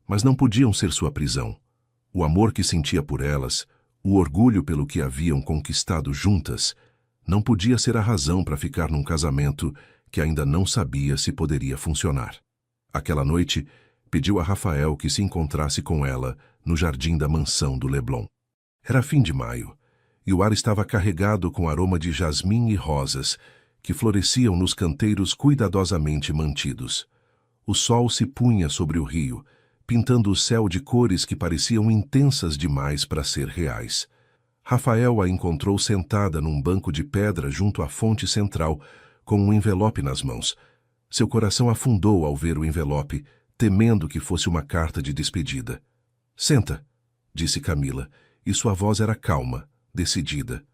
Mas não podiam ser sua prisão. O amor que sentia por elas, o orgulho pelo que haviam conquistado juntas, não podia ser a razão para ficar num casamento que ainda não sabia se poderia funcionar. Aquela noite, pediu a Rafael que se encontrasse com ela no jardim da mansão do Leblon. Era fim de maio, e o ar estava carregado com aroma de jasmim e rosas, que floresciam nos canteiros cuidadosamente mantidos. O sol se punha sobre o rio, pintando o céu de cores que pareciam intensas demais para ser reais. Rafael a encontrou sentada num banco de pedra junto à fonte central, com um envelope nas mãos. Seu coração afundou ao ver o envelope, temendo que fosse uma carta de despedida. Senta, disse Camila, e sua voz era calma, decidida.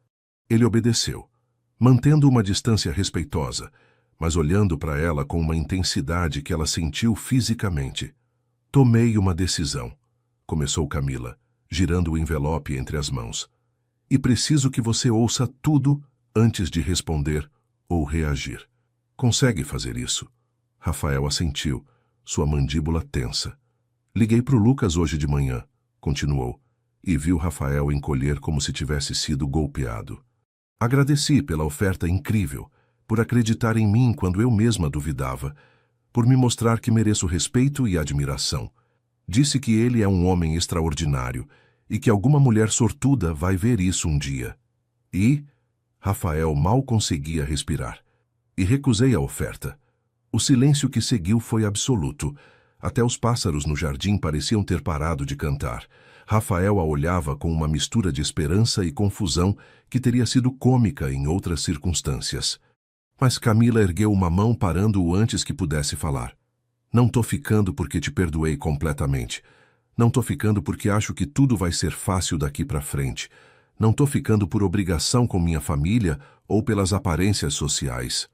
Ele obedeceu, mantendo uma distância respeitosa, mas olhando para ela com uma intensidade que ela sentiu fisicamente. Tomei uma decisão, começou Camila, girando o envelope entre as mãos. E preciso que você ouça tudo antes de responder ou reagir. Consegue fazer isso? Rafael assentiu, sua mandíbula tensa. Liguei para o Lucas hoje de manhã, continuou, e viu Rafael encolher como se tivesse sido golpeado. Agradeci pela oferta incrível, por acreditar em mim quando eu mesma duvidava, por me mostrar que mereço respeito e admiração. Disse que ele é um homem extraordinário e que alguma mulher sortuda vai ver isso um dia. E Rafael mal conseguia respirar. E recusei a oferta. O silêncio que seguiu foi absoluto. Até os pássaros no jardim pareciam ter parado de cantar. Rafael a olhava com uma mistura de esperança e confusão que teria sido cômica em outras circunstâncias. Mas Camila ergueu uma mão parando-o antes que pudesse falar. Não tô ficando porque te perdoei completamente. Não tô ficando porque acho que tudo vai ser fácil daqui para frente. Não tô ficando por obrigação com minha família ou pelas aparências sociais.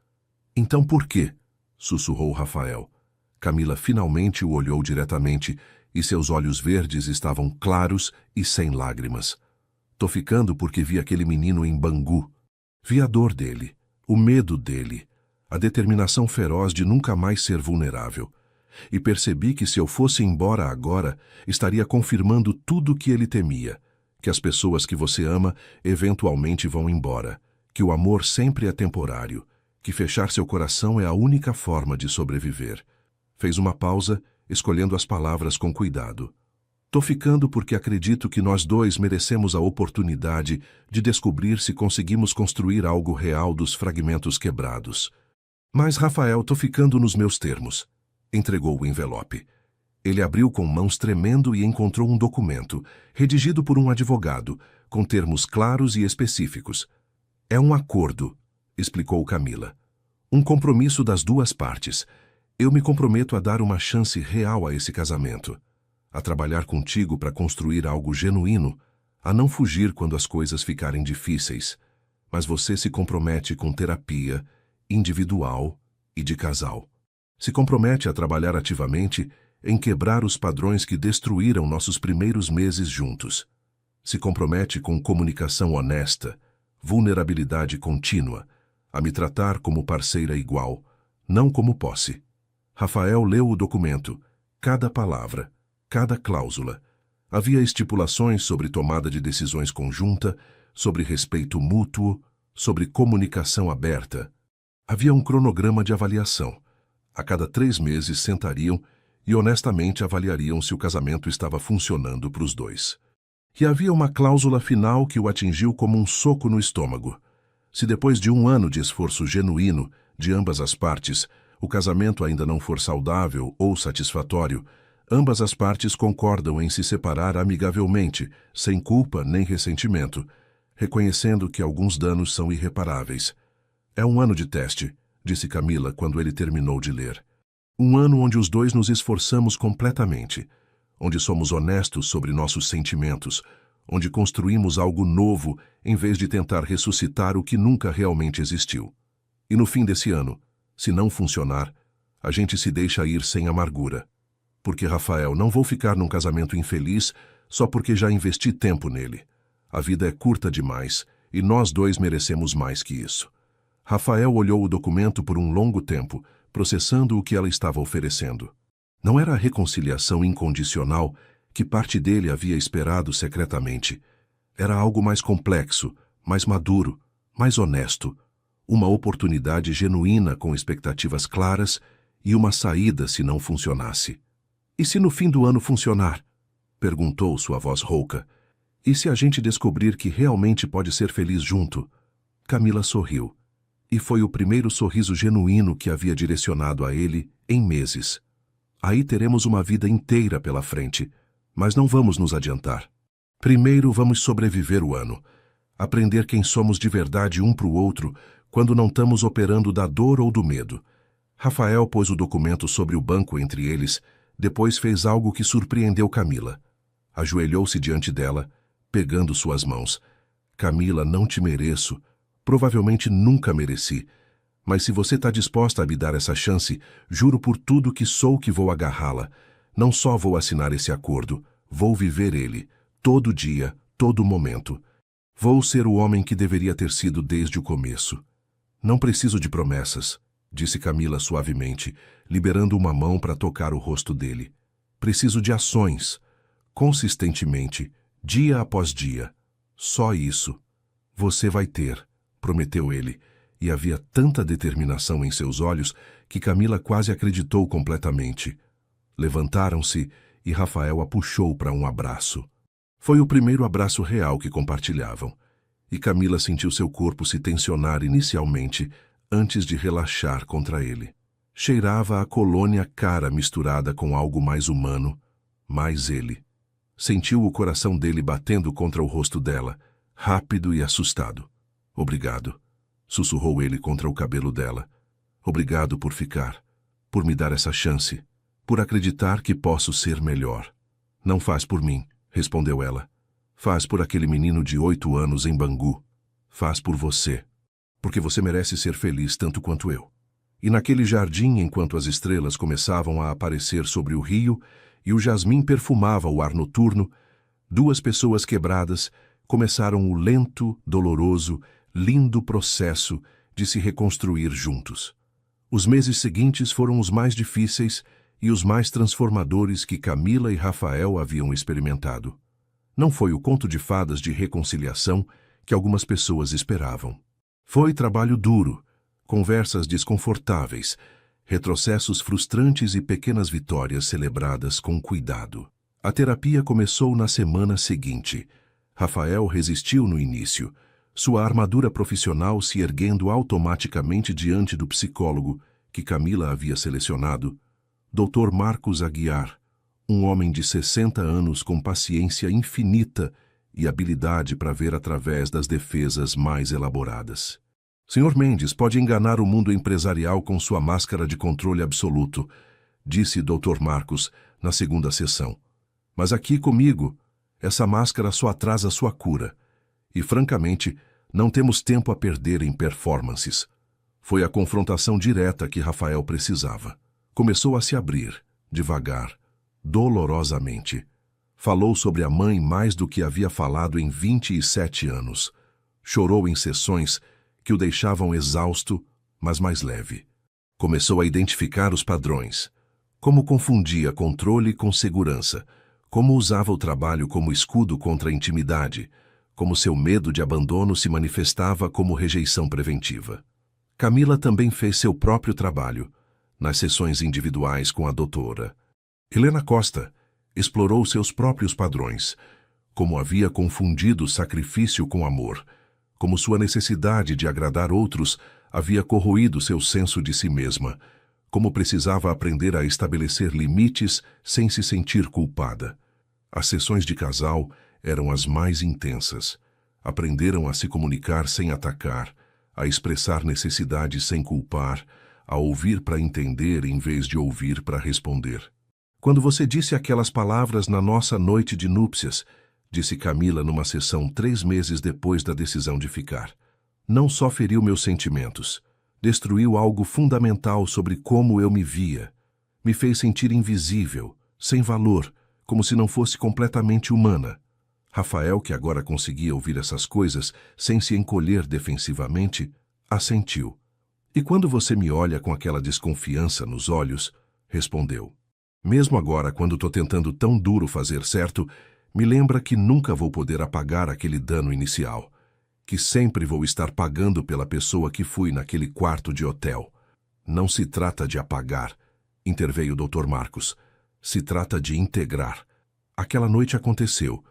Então por quê? sussurrou Rafael. Camila finalmente o olhou diretamente e seus olhos verdes estavam claros e sem lágrimas. Tô ficando porque vi aquele menino em Bangu. Vi a dor dele, o medo dele, a determinação feroz de nunca mais ser vulnerável. E percebi que se eu fosse embora agora, estaria confirmando tudo o que ele temia, que as pessoas que você ama eventualmente vão embora, que o amor sempre é temporário, que fechar seu coração é a única forma de sobreviver. Fez uma pausa, escolhendo as palavras com cuidado. Tô ficando porque acredito que nós dois merecemos a oportunidade de descobrir se conseguimos construir algo real dos fragmentos quebrados. Mas, Rafael, tô ficando nos meus termos. Entregou o envelope. Ele abriu com mãos tremendo e encontrou um documento, redigido por um advogado, com termos claros e específicos. É um acordo, explicou Camila. Um compromisso das duas partes. Eu me comprometo a dar uma chance real a esse casamento. A trabalhar contigo para construir algo genuíno, a não fugir quando as coisas ficarem difíceis. Mas você se compromete com terapia, individual e de casal. Se compromete a trabalhar ativamente em quebrar os padrões que destruíram nossos primeiros meses juntos. Se compromete com comunicação honesta, vulnerabilidade contínua, a me tratar como parceira igual, não como posse. Rafael leu o documento, cada palavra, cada cláusula. Havia estipulações sobre tomada de decisões conjunta, sobre respeito mútuo, sobre comunicação aberta. Havia um cronograma de avaliação. A cada 3 meses sentariam e honestamente avaliariam se o casamento estava funcionando para os dois. E havia uma cláusula final que o atingiu como um soco no estômago. Se depois de 1 ano de esforço genuíno de ambas as partes, o casamento ainda não for saudável ou satisfatório, ambas as partes concordam em se separar amigavelmente, sem culpa nem ressentimento, reconhecendo que alguns danos são irreparáveis. É 1 ano de teste, disse Camila quando ele terminou de ler. 1 ano onde os dois nos esforçamos completamente, onde somos honestos sobre nossos sentimentos, onde construímos algo novo em vez de tentar ressuscitar o que nunca realmente existiu. E no fim desse ano, se não funcionar, a gente se deixa ir sem amargura. Porque, Rafael, não vou ficar num casamento infeliz só porque já investi tempo nele. A vida é curta demais e nós dois merecemos mais que isso. Rafael olhou o documento por um longo tempo, processando o que ela estava oferecendo. Não era a reconciliação incondicional que parte dele havia esperado secretamente. Era algo mais complexo, mais maduro, mais honesto. Uma oportunidade genuína com expectativas claras e uma saída se não funcionasse. E se no fim do ano funcionar? Perguntou sua voz rouca. E se a gente descobrir que realmente pode ser feliz junto? Camila sorriu. E foi o primeiro sorriso genuíno que havia direcionado a ele em meses. Aí teremos uma vida inteira pela frente, mas não vamos nos adiantar. Primeiro vamos sobreviver o ano, aprender quem somos de verdade um para o outro quando não estamos operando da dor ou do medo. Rafael pôs o documento sobre o banco entre eles, depois fez algo que surpreendeu Camila. Ajoelhou-se diante dela, pegando suas mãos. Camila, não te mereço. Provavelmente nunca mereci, mas se você está disposta a me dar essa chance, juro por tudo que sou que vou agarrá-la. Não só vou assinar esse acordo, vou viver ele, todo dia, todo momento. Vou ser o homem que deveria ter sido desde o começo. Não preciso de promessas, disse Camila suavemente, liberando uma mão para tocar o rosto dele. Preciso de ações, consistentemente, dia após dia. Só isso. Você vai ter, prometeu ele, e havia tanta determinação em seus olhos que Camila quase acreditou completamente. Levantaram-se e Rafael a puxou para um abraço. Foi o primeiro abraço real que compartilhavam, e Camila sentiu seu corpo se tensionar inicialmente antes de relaxar contra ele. Cheirava a colônia cara misturada com algo mais humano, mais ele. Sentiu o coração dele batendo contra o rosto dela, rápido e assustado. Obrigado, sussurrou ele contra o cabelo dela. Obrigado por ficar, por me dar essa chance, por acreditar que posso ser melhor. Não faz por mim, respondeu ela. Faz por aquele menino de 8 anos em Bangu. Faz por você, porque você merece ser feliz tanto quanto eu. E naquele jardim, enquanto as estrelas começavam a aparecer sobre o rio e o jasmim perfumava o ar noturno, duas pessoas quebradas começaram o lento, doloroso, lindo processo de se reconstruir juntos. Os meses seguintes foram os mais difíceis e os mais transformadores que Camila e Rafael haviam experimentado. Não foi o conto de fadas de reconciliação que algumas pessoas esperavam. Foi trabalho duro, conversas desconfortáveis, retrocessos frustrantes e pequenas vitórias celebradas com cuidado. A terapia começou na semana seguinte. Rafael resistiu no início, sua armadura profissional se erguendo automaticamente diante do psicólogo que Camila havia selecionado, Dr. Marcos Aguiar, um homem de 60 anos com paciência infinita e habilidade para ver através das defesas mais elaboradas. Sr. Mendes pode enganar o mundo empresarial com sua máscara de controle absoluto, disse Dr. Marcos na segunda sessão. Mas aqui comigo, essa máscara só atrasa sua cura. E, francamente, não temos tempo a perder em performances. Foi a confrontação direta que Rafael precisava. Começou a se abrir, devagar, dolorosamente. Falou sobre a mãe mais do que havia falado em 27 anos. Chorou em sessões que o deixavam exausto, mas mais leve. Começou a identificar os padrões. Como confundia controle com segurança. Como usava o trabalho como escudo contra a intimidade. Como seu medo de abandono se manifestava como rejeição preventiva. Camila também fez seu próprio trabalho, nas sessões individuais com a doutora. Helena Costa explorou seus próprios padrões, como havia confundido sacrifício com amor, como sua necessidade de agradar outros havia corroído seu senso de si mesma, como precisava aprender a estabelecer limites sem se sentir culpada. As sessões de casal eram as mais intensas. Aprenderam a se comunicar sem atacar, a expressar necessidades sem culpar, a ouvir para entender em vez de ouvir para responder. Quando você disse aquelas palavras na nossa noite de núpcias, disse Camila numa sessão 3 meses depois da decisão de ficar, não só feriu meus sentimentos, destruiu algo fundamental sobre como eu me via. Me fez sentir invisível, sem valor, como se não fosse completamente humana. Rafael, que agora conseguia ouvir essas coisas sem se encolher defensivamente, assentiu. E quando você me olha com aquela desconfiança nos olhos, respondeu. Mesmo agora, quando estou tentando tão duro fazer certo, me lembra que nunca vou poder apagar aquele dano inicial, que sempre vou estar pagando pela pessoa que fui naquele quarto de hotel. Não se trata de apagar, interveio o Dr. Marcos. Se trata de integrar. Aquela noite aconteceu.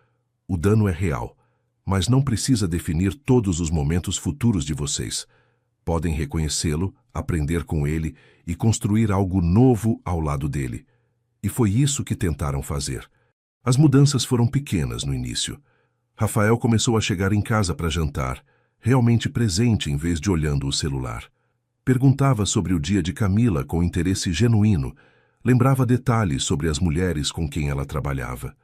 O dano é real, mas não precisa definir todos os momentos futuros de vocês. Podem reconhecê-lo, aprender com ele e construir algo novo ao lado dele. E foi isso que tentaram fazer. As mudanças foram pequenas no início. Rafael começou a chegar em casa para jantar, realmente presente em vez de olhando o celular. Perguntava sobre o dia de Camila com interesse genuíno, lembrava detalhes sobre as mulheres com quem ela trabalhava.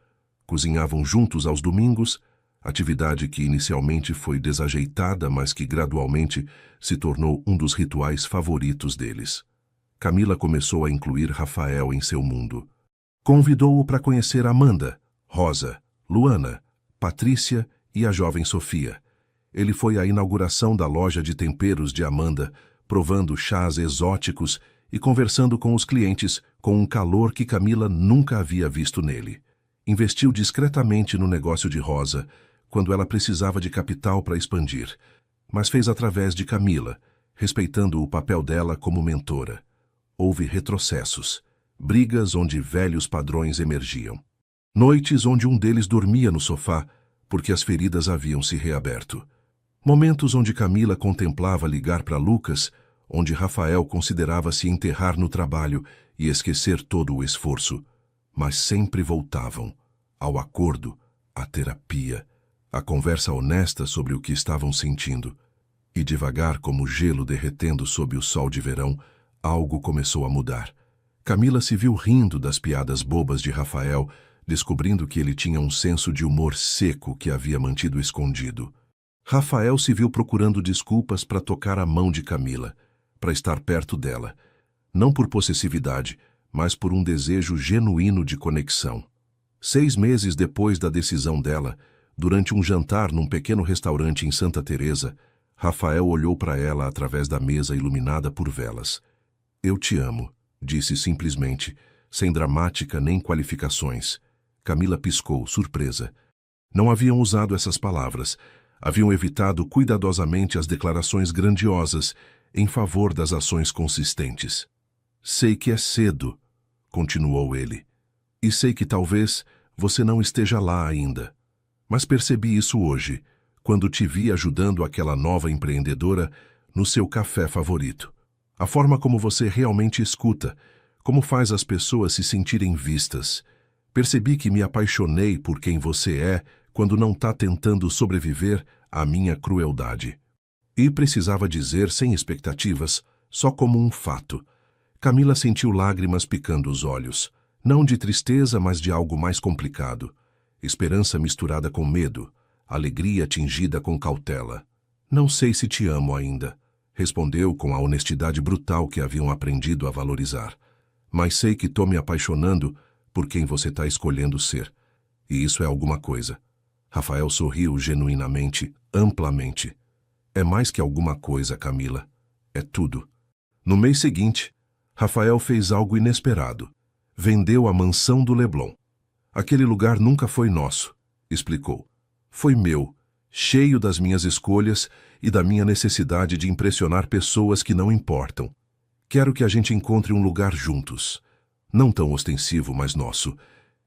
Cozinhavam juntos aos domingos, atividade que inicialmente foi desajeitada, mas que gradualmente se tornou um dos rituais favoritos deles. Camila começou a incluir Rafael em seu mundo. Convidou-o para conhecer Amanda, Rosa, Luana, Patrícia e a jovem Sofia. Ele foi à inauguração da loja de temperos de Amanda, provando chás exóticos e conversando com os clientes com um calor que Camila nunca havia visto nele. Investiu discretamente no negócio de Rosa, quando ela precisava de capital para expandir, mas fez através de Camila, respeitando o papel dela como mentora. Houve retrocessos, brigas onde velhos padrões emergiam. Noites onde um deles dormia no sofá, porque as feridas haviam se reaberto. Momentos onde Camila contemplava ligar para Lucas, onde Rafael considerava se enterrar no trabalho e esquecer todo o esforço. Mas sempre voltavam ao acordo, à terapia, à conversa honesta sobre o que estavam sentindo. E devagar, como gelo derretendo sob o sol de verão, algo começou a mudar. Camila se viu rindo das piadas bobas de Rafael, descobrindo que ele tinha um senso de humor seco que havia mantido escondido. Rafael se viu procurando desculpas para tocar a mão de Camila, para estar perto dela, não por possessividade, mas por um desejo genuíno de conexão. 6 meses depois da decisão dela, durante um jantar num pequeno restaurante em Santa Teresa, Rafael olhou para ela através da mesa iluminada por velas. Eu te amo, disse simplesmente, sem dramática nem qualificações. Camila piscou, surpresa. Não haviam usado essas palavras. Haviam evitado cuidadosamente as declarações grandiosas em favor das ações consistentes. Sei que é cedo, continuou ele, e sei que talvez você não esteja lá ainda. Mas percebi isso hoje, quando te vi ajudando aquela nova empreendedora no seu café favorito. A forma como você realmente escuta, como faz as pessoas se sentirem vistas. Percebi que me apaixonei por quem você é quando não está tentando sobreviver à minha crueldade. E precisava dizer sem expectativas, só como um fato. Camila sentiu lágrimas picando os olhos, não de tristeza, mas de algo mais complicado. Esperança misturada com medo, alegria tingida com cautela. Não sei se te amo ainda, respondeu com a honestidade brutal que haviam aprendido a valorizar. Mas sei que estou me apaixonando por quem você está escolhendo ser. E isso é alguma coisa. Rafael sorriu genuinamente, amplamente. É mais que alguma coisa, Camila. É tudo. No mês seguinte, Rafael fez algo inesperado. Vendeu a mansão do Leblon. Aquele lugar nunca foi nosso, explicou. Foi meu, cheio das minhas escolhas e da minha necessidade de impressionar pessoas que não importam. Quero que a gente encontre um lugar juntos. Não tão ostensivo, mas nosso.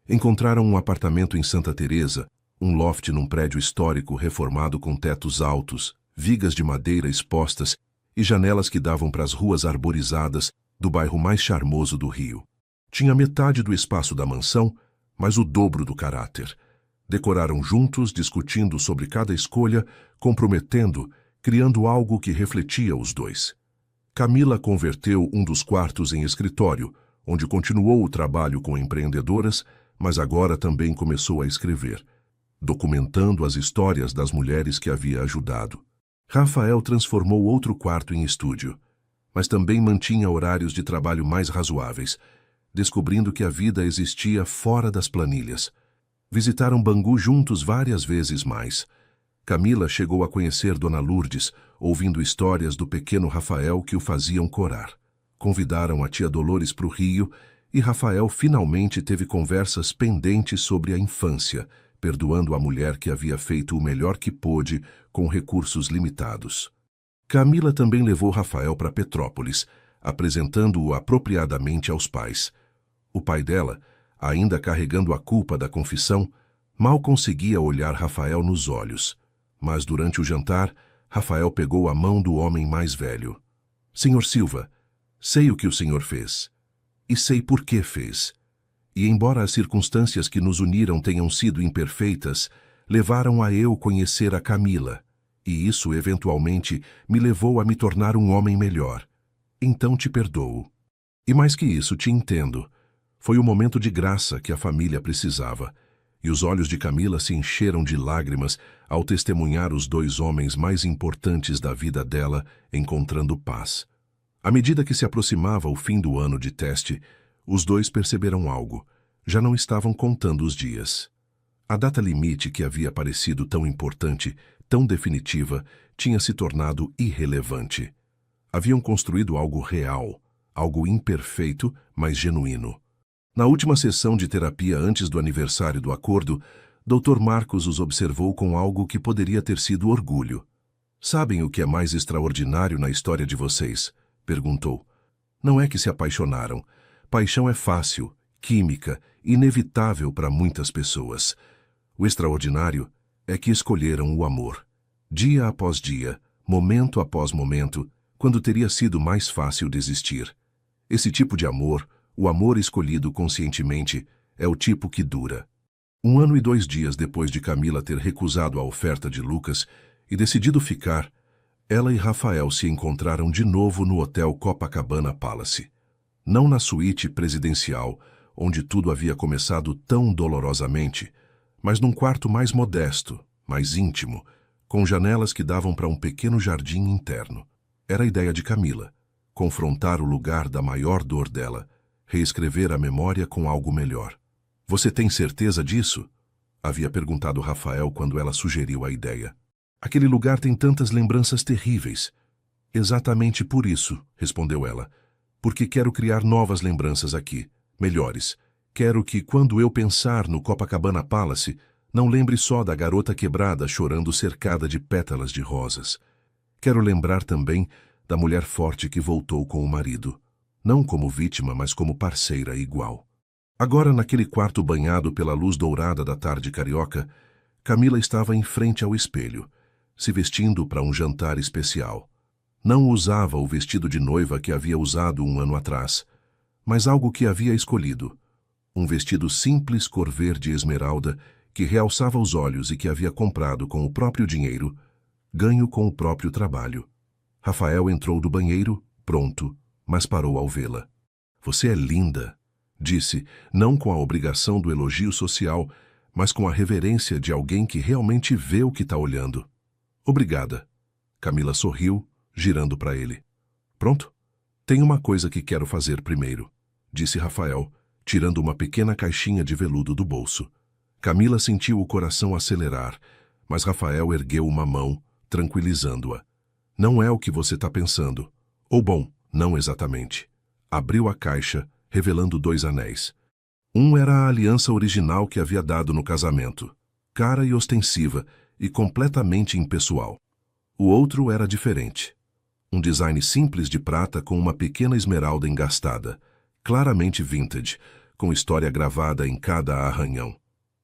Encontraram um apartamento em Santa Teresa, um loft num prédio histórico reformado com tetos altos, vigas de madeira expostas e janelas que davam para as ruas arborizadas do bairro mais charmoso do Rio. Tinha metade do espaço da mansão, mas o dobro do caráter. Decoraram juntos, discutindo sobre cada escolha, comprometendo, criando algo que refletia os dois. Camila converteu um dos quartos em escritório, onde continuou o trabalho com empreendedoras, mas agora também começou a escrever, documentando as histórias das mulheres que havia ajudado. Rafael transformou outro quarto em estúdio, mas também mantinha horários de trabalho mais razoáveis, descobrindo que a vida existia fora das planilhas. Visitaram Bangu juntos várias vezes mais. Camila chegou a conhecer Dona Lourdes, ouvindo histórias do pequeno Rafael que o faziam corar. Convidaram a tia Dolores para o Rio e Rafael finalmente teve conversas pendentes sobre a infância, perdoando a mulher que havia feito o melhor que pôde com recursos limitados. Camila também levou Rafael para Petrópolis, apresentando-o apropriadamente aos pais. O pai dela, ainda carregando a culpa da confissão, mal conseguia olhar Rafael nos olhos. Mas durante o jantar, Rafael pegou a mão do homem mais velho. Senhor Silva, sei o que o senhor fez. E sei por que fez. E embora as circunstâncias que nos uniram tenham sido imperfeitas, levaram a eu conhecer a Camila. E isso, eventualmente, me levou a me tornar um homem melhor. Então te perdoo. E mais que isso, te entendo. Foi o momento de graça que a família precisava, e os olhos de Camila se encheram de lágrimas ao testemunhar os 2 homens mais importantes da vida dela encontrando paz. À medida que se aproximava o fim do ano de teste, os 2 perceberam algo. Já não estavam contando os dias. A data limite que havia parecido tão importante, tão definitiva, tinha se tornado irrelevante. Haviam construído algo real, algo imperfeito, mas genuíno. Na última sessão de terapia antes do aniversário do acordo, Dr. Marcos os observou com algo que poderia ter sido orgulho. Sabem o que é mais extraordinário na história de vocês? Perguntou. Não é que se apaixonaram. Paixão é fácil, química, inevitável para muitas pessoas. O extraordinário é que escolheram o amor. Dia após dia, momento após momento, quando teria sido mais fácil desistir. Esse tipo de amor, o amor escolhido conscientemente, é o tipo que dura. 1 ano e 2 dias depois de Camila ter recusado a oferta de Lucas e decidido ficar, ela e Rafael se encontraram de novo no Hotel Copacabana Palace. Não na suíte presidencial, onde tudo havia começado tão dolorosamente, mas num quarto mais modesto, mais íntimo, com janelas que davam para um pequeno jardim interno. Era a ideia de Camila. confrontar o lugar da maior dor dela, reescrever a memória com algo melhor. Você tem certeza disso? Havia perguntado Rafael quando ela sugeriu a ideia. Aquele lugar tem tantas lembranças terríveis. Exatamente por isso, respondeu ela. Porque quero criar novas lembranças aqui, melhores. Quero que, quando eu pensar no Copacabana Palace, não lembre só da garota quebrada chorando cercada de pétalas de rosas. Quero lembrar também da mulher forte que voltou com o marido. Não como vítima, mas como parceira igual. Agora, naquele quarto banhado pela luz dourada da tarde carioca, Camila estava em frente ao espelho, se vestindo para um jantar especial. Não usava o vestido de noiva que havia usado um ano atrás, mas algo que havia escolhido. Um vestido simples cor verde esmeralda que realçava os olhos e que havia comprado com o próprio dinheiro, ganho com o próprio trabalho. Rafael entrou do banheiro, pronto, mas parou ao vê-la. Você é linda, disse, não com a obrigação do elogio social, mas com a reverência de alguém que realmente vê o que está olhando. Obrigada. Camila sorriu, girando para ele. Pronto? Tem uma coisa que quero fazer primeiro, disse Rafael, tirando uma pequena caixinha de veludo do bolso. Camila sentiu o coração acelerar, mas Rafael ergueu uma mão, tranquilizando-a. Não é o que você está pensando. Ou bom, não exatamente. Abriu a caixa, revelando 2 anéis. Um era a aliança original que havia dado no casamento, cara e ostensiva, e completamente impessoal. O outro era diferente. Um design simples de prata com uma pequena esmeralda engastada, claramente vintage, com história gravada em cada arranhão.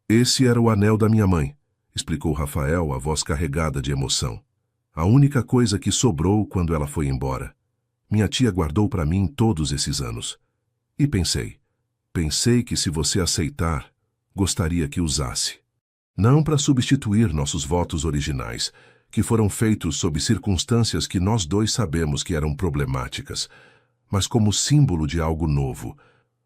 Esse era o anel da minha mãe, explicou Rafael, a voz carregada de emoção. A única coisa que sobrou quando ela foi embora. Minha tia guardou para mim todos esses anos. E pensei que se você aceitar, gostaria que usasse. Não para substituir nossos votos originais, que foram feitos sob circunstâncias que nós dois sabemos que eram problemáticas, mas como símbolo de algo novo,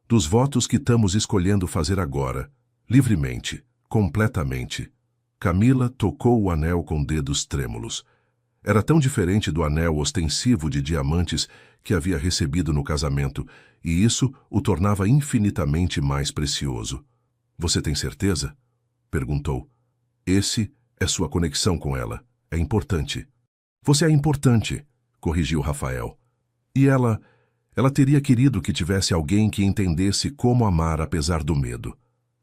dos votos que estamos escolhendo fazer agora, livremente, completamente. Camila tocou o anel com dedos trêmulos. Era tão diferente do anel ostensivo de diamantes que havia recebido no casamento, e isso o tornava infinitamente mais precioso. Você tem certeza? Perguntou. Esse é sua conexão com ela. É importante. Você é importante, corrigiu Rafael. E ela teria querido que tivesse alguém que entendesse como amar apesar do medo.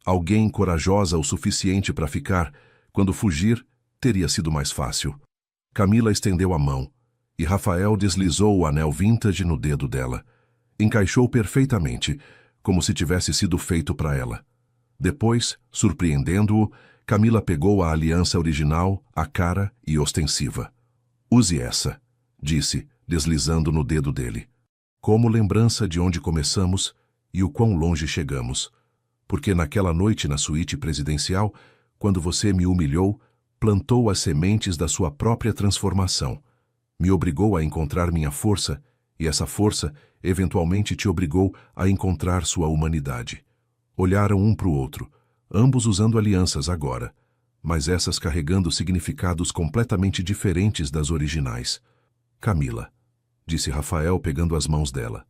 Alguém corajosa o suficiente para ficar, quando fugir, teria sido mais fácil. Camila estendeu a mão, e Rafael deslizou o anel vintage no dedo dela. Encaixou perfeitamente, como se tivesse sido feito para ela. Depois, surpreendendo-o, Camila pegou a aliança original, a cara e ostensiva. Use essa, disse, deslizando no dedo dele. Como lembrança de onde começamos e o quão longe chegamos. Porque naquela noite na suíte presidencial, quando você me humilhou, plantou as sementes da sua própria transformação. Me obrigou a encontrar minha força, e essa força eventualmente te obrigou a encontrar sua humanidade. Olharam um para o outro, ambos usando alianças agora, mas essas carregando significados completamente diferentes das originais. Camila, disse Rafael pegando as mãos dela.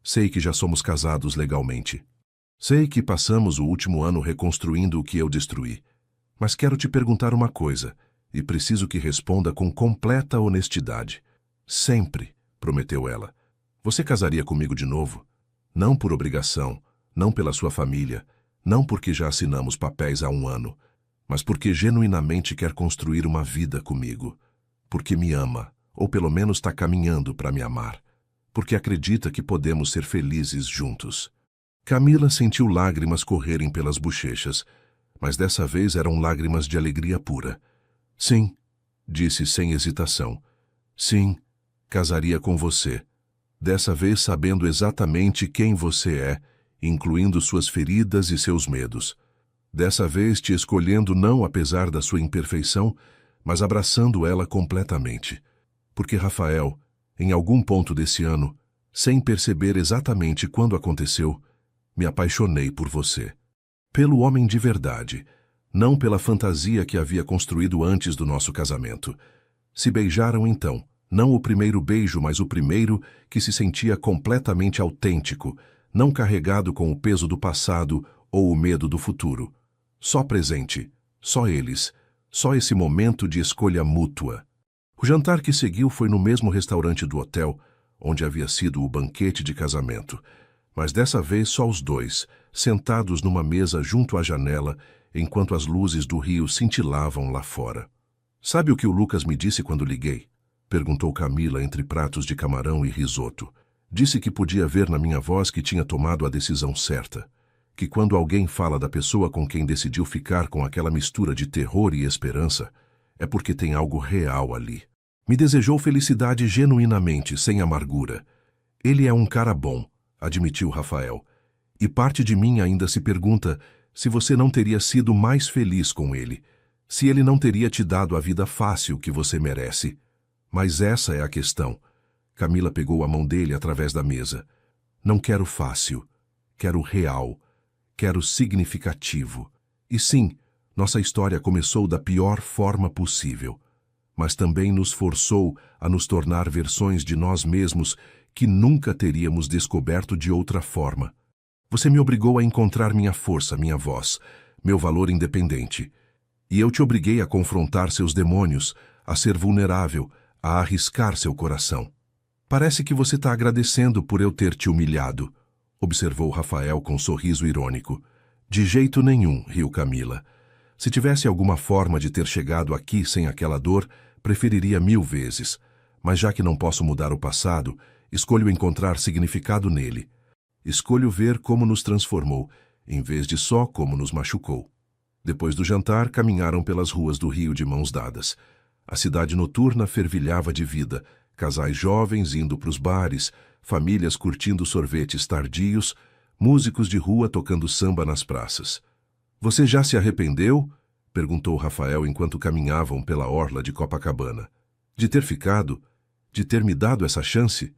Sei que já somos casados legalmente. Sei que passamos o último ano reconstruindo o que eu destruí. Mas quero te perguntar uma coisa, e preciso que responda com completa honestidade. Sempre, prometeu ela. Você casaria comigo de novo? Não por obrigação, não pela sua família, não porque já assinamos papéis há um ano, mas porque genuinamente quer construir uma vida comigo. Porque me ama, ou pelo menos está caminhando para me amar. Porque acredita que podemos ser felizes juntos. Camila sentiu lágrimas correrem pelas bochechas, mas dessa vez eram lágrimas de alegria pura. Sim, disse sem hesitação. Sim, casaria com você. Dessa vez sabendo exatamente quem você é, incluindo suas feridas e seus medos. Dessa vez te escolhendo não apesar da sua imperfeição, mas abraçando ela completamente. Porque, Rafael, em algum ponto desse ano, sem perceber exatamente quando aconteceu, me apaixonei por você. Pelo homem de verdade, não pela fantasia que havia construído antes do nosso casamento. Se beijaram então, Não o primeiro beijo, mas o primeiro que se sentia completamente autêntico, não carregado com o peso do passado ou o medo do futuro. Só presente, só eles, só esse momento de escolha mútua. O jantar que seguiu foi no mesmo restaurante do hotel, onde havia sido o banquete de casamento, mas dessa vez só os dois, sentados numa mesa junto à janela, enquanto as luzes do rio cintilavam lá fora. "Sabe o que o Lucas me disse quando liguei?" perguntou Camila entre pratos de camarão e risoto. "Disse que podia ver na minha voz que tinha tomado a decisão certa. Que quando alguém fala da pessoa com quem decidiu ficar com aquela mistura de terror e esperança, é porque tem algo real ali. Me desejou felicidade genuinamente, sem amargura. Ele é um cara bom", admitiu Rafael. "E parte de mim ainda se pergunta se você não teria sido mais feliz com ele, se ele não teria te dado a vida fácil que você merece. Mas essa é a questão." Camila pegou a mão dele através da mesa. "Não quero fácil, quero real, quero significativo. E sim, nossa história começou da pior forma possível, mas também nos forçou a nos tornar versões de nós mesmos que nunca teríamos descoberto de outra forma. Você me obrigou a encontrar minha força, minha voz, meu valor independente. E eu te obriguei a confrontar seus demônios, a ser vulnerável, a arriscar seu coração. Parece que você está agradecendo por eu ter te humilhado", observou Rafael com um sorriso irônico. "De jeito nenhum", riu Camila. "Se tivesse alguma forma de ter chegado aqui sem aquela dor, preferiria 1000 vezes. Mas já que não posso mudar o passado, escolho encontrar significado nele. Escolho ver como nos transformou, em vez de só como nos machucou." Depois do jantar, caminharam pelas ruas do Rio de mãos dadas. A cidade noturna fervilhava de vida, casais jovens indo para os bares, famílias curtindo sorvetes tardios, músicos de rua tocando samba nas praças. "Você já se arrependeu?" perguntou Rafael enquanto caminhavam pela orla de Copacabana. "De ter ficado? De ter me dado essa chance?"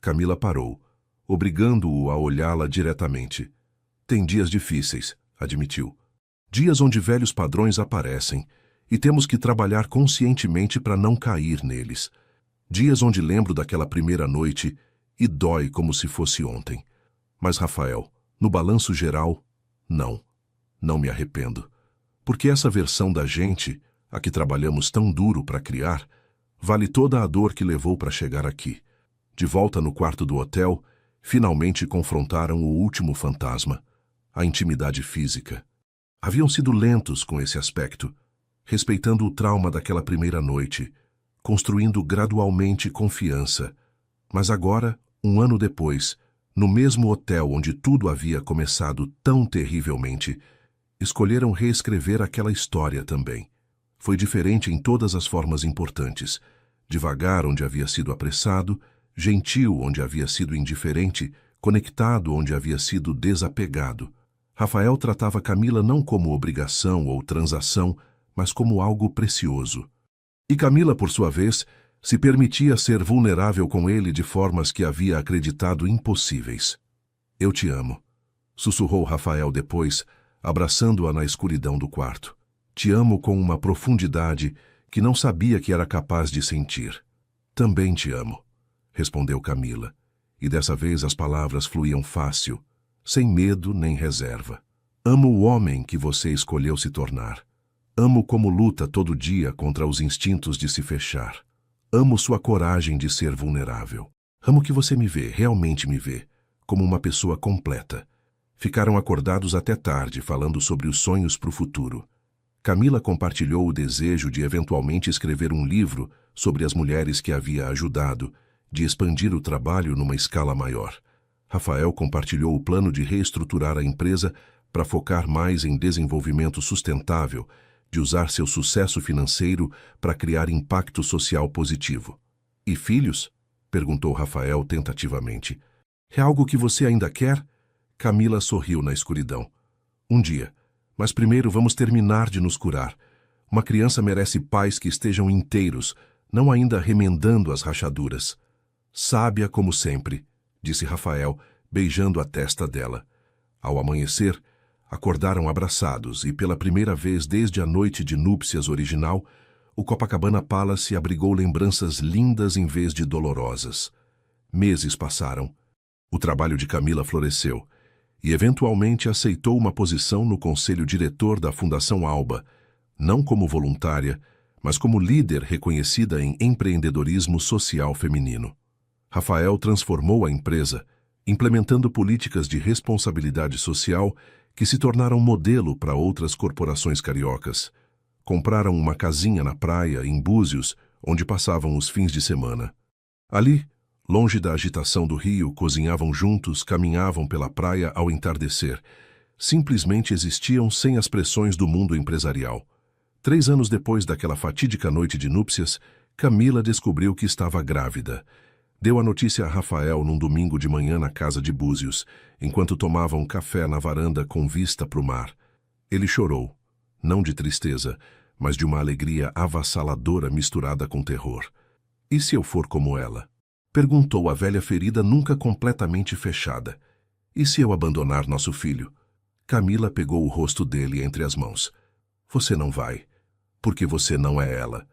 Camila parou, obrigando-o a olhá-la diretamente. "Tem dias difíceis", admitiu. "Dias onde velhos padrões aparecem, e temos que trabalhar conscientemente para não cair neles. Dias onde lembro daquela primeira noite e dói como se fosse ontem. Mas, Rafael, no balanço geral, não me arrependo. Porque essa versão da gente, a que trabalhamos tão duro para criar, vale toda a dor que levou para chegar aqui." De volta no quarto do hotel, finalmente confrontaram o último fantasma, a intimidade física. Haviam sido lentos com esse aspecto, respeitando o trauma daquela primeira noite, construindo gradualmente confiança. Mas agora, 1 ano depois, no mesmo hotel onde tudo havia começado tão terrivelmente, escolheram reescrever aquela história também. Foi diferente em todas as formas importantes. Devagar onde havia sido apressado, gentil onde havia sido indiferente, conectado onde havia sido desapegado. Rafael tratava Camila não como obrigação ou transação, mas como algo precioso. E Camila, por sua vez, se permitia ser vulnerável com ele de formas que havia acreditado impossíveis. "Eu te amo", sussurrou Rafael depois, abraçando-a na escuridão do quarto. "Te amo com uma profundidade que não sabia que era capaz de sentir." "Também te amo", respondeu Camila, e dessa vez as palavras fluíam fácil, sem medo nem reserva. "Amo o homem que você escolheu se tornar. Amo como luta todo dia contra os instintos de se fechar. Amo sua coragem de ser vulnerável. Amo que você me vê, realmente me vê, como uma pessoa completa." Ficaram acordados até tarde, falando sobre os sonhos para o futuro. Camila compartilhou o desejo de eventualmente escrever um livro sobre as mulheres que havia ajudado, de expandir o trabalho numa escala maior. Rafael compartilhou o plano de reestruturar a empresa para focar mais em desenvolvimento sustentável, de usar seu sucesso financeiro para criar impacto social positivo. "E filhos?" perguntou Rafael tentativamente. "É algo que você ainda quer?" Camila sorriu na escuridão. "Um dia. Mas primeiro vamos terminar de nos curar. Uma criança merece pais que estejam inteiros, não ainda remendando as rachaduras." "Sábia como sempre", disse Rafael, beijando a testa dela. Ao amanhecer, acordaram abraçados e, pela primeira vez desde a noite de núpcias original, O Copacabana Palace abrigou lembranças lindas em vez de dolorosas. Meses passaram. O trabalho de Camila floresceu e eventualmente aceitou uma posição no conselho diretor da Fundação Alba, não como voluntária, mas como líder reconhecida em empreendedorismo social feminino. Rafael transformou a empresa, implementando políticas de responsabilidade social que se tornaram modelo para outras corporações cariocas. Compraram uma casinha na praia, em Búzios, onde passavam os fins de semana. Ali, longe da agitação do rio, cozinhavam juntos, caminhavam pela praia ao entardecer. Simplesmente existiam sem as pressões do mundo empresarial. 3 anos depois daquela fatídica noite de núpcias, Camila descobriu que estava grávida. Deu a notícia a Rafael num domingo de manhã na casa de Búzios, enquanto tomavam café na varanda com vista para o mar. Ele chorou, não de tristeza, mas de uma alegria avassaladora misturada com terror. E se eu for como ela? Perguntou a velha ferida nunca completamente fechada. E se eu abandonar nosso filho? Camila pegou o rosto dele entre as mãos. Você não vai, porque você não é ela.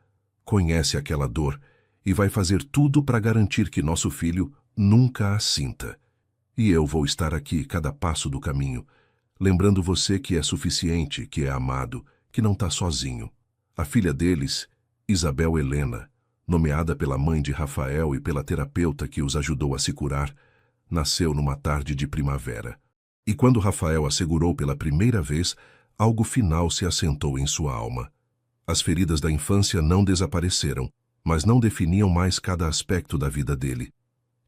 Conhece aquela dor e vai fazer tudo para garantir que nosso filho nunca a sinta. E eu vou estar aqui cada passo do caminho, lembrando você que é suficiente, que é amado, que não está sozinho. A filha deles, Isabel Helena, nomeada pela mãe de Rafael e pela terapeuta que os ajudou a se curar, nasceu numa tarde de primavera. E quando Rafael a segurou pela primeira vez, algo final se assentou em sua alma. As feridas da infância não desapareceram, mas não definiam mais cada aspecto da vida dele.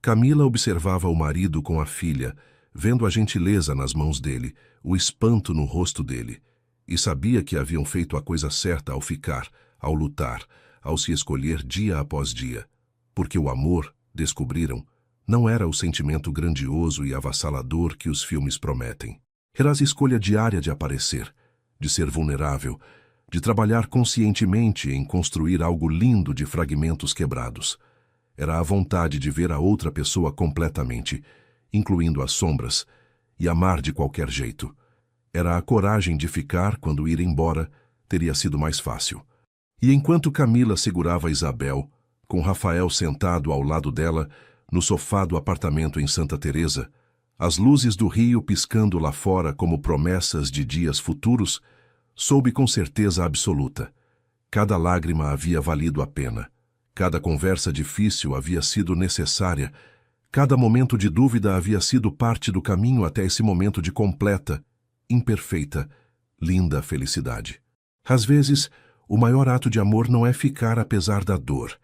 Camila observava o marido com a filha, vendo a gentileza nas mãos dele, o espanto no rosto dele, e sabia que haviam feito a coisa certa ao ficar, ao lutar, ao se escolher dia após dia. Porque o amor, descobriram, não era o sentimento grandioso e avassalador que os filmes prometem. Era a escolha diária de aparecer, de ser vulnerável, de trabalhar conscientemente em construir algo lindo de fragmentos quebrados. Era a vontade de ver a outra pessoa completamente, incluindo as sombras, e amar de qualquer jeito. Era a coragem de ficar quando ir embora teria sido mais fácil. E enquanto Camila segurava Isabel, com Rafael sentado ao lado dela, no sofá do apartamento em Santa Teresa, as luzes do rio piscando lá fora como promessas de dias futuros, soube com certeza absoluta. Cada lágrima havia valido a pena. Cada conversa difícil havia sido necessária. Cada momento de dúvida havia sido parte do caminho até esse momento de completa, imperfeita, linda felicidade. Às vezes, o maior ato de amor não é ficar apesar da dor,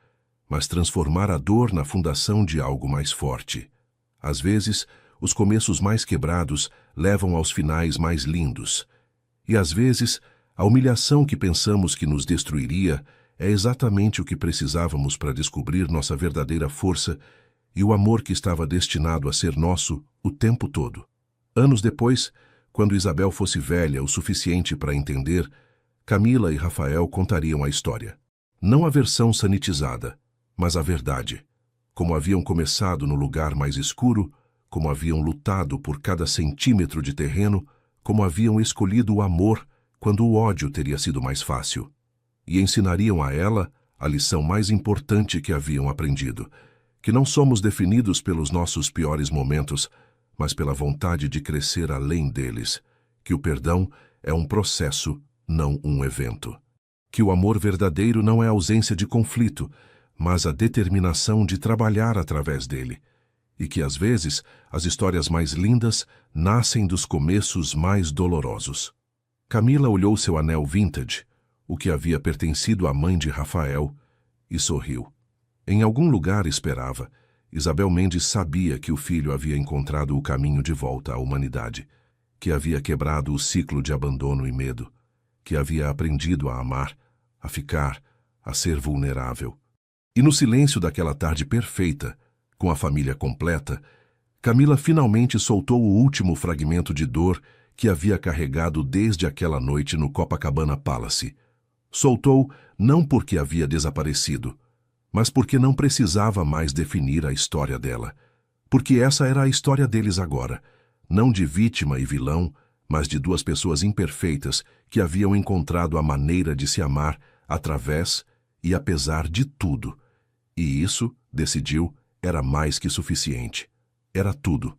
mas transformar a dor na fundação de algo mais forte. Às vezes, os começos mais quebrados levam aos finais mais lindos. E às vezes, a humilhação que pensamos que nos destruiria é exatamente o que precisávamos para descobrir nossa verdadeira força e o amor que estava destinado a ser nosso o tempo todo. Anos depois, quando Isabel fosse velha o suficiente para entender, Camila e Rafael contariam a história. Não a versão sanitizada, mas a verdade. Como haviam começado no lugar mais escuro, como haviam lutado por cada centímetro de terreno, como haviam escolhido o amor quando o ódio teria sido mais fácil. E ensinariam a ela a lição mais importante que haviam aprendido, que não somos definidos pelos nossos piores momentos, mas pela vontade de crescer além deles, que o perdão é um processo, não um evento. Que o amor verdadeiro não é a ausência de conflito, mas a determinação de trabalhar através dele. E que, às vezes, as histórias mais lindas nascem dos começos mais dolorosos. Camila olhou seu anel vintage, o que havia pertencido à mãe de Rafael, e sorriu. Em algum lugar esperava. Isabel Mendes sabia que o filho havia encontrado o caminho de volta à humanidade, que havia quebrado o ciclo de abandono e medo, que havia aprendido a amar, a ficar, a ser vulnerável. E no silêncio daquela tarde perfeita, com a família completa, Camila finalmente soltou o último fragmento de dor que havia carregado desde aquela noite no Copacabana Palace. Soltou não porque havia desaparecido, mas porque não precisava mais definir a história dela. Porque essa era a história deles agora, não de vítima e vilão, mas de duas pessoas imperfeitas que haviam encontrado a maneira de se amar através e apesar de tudo. E isso, decidiu, era mais que suficiente. Era tudo.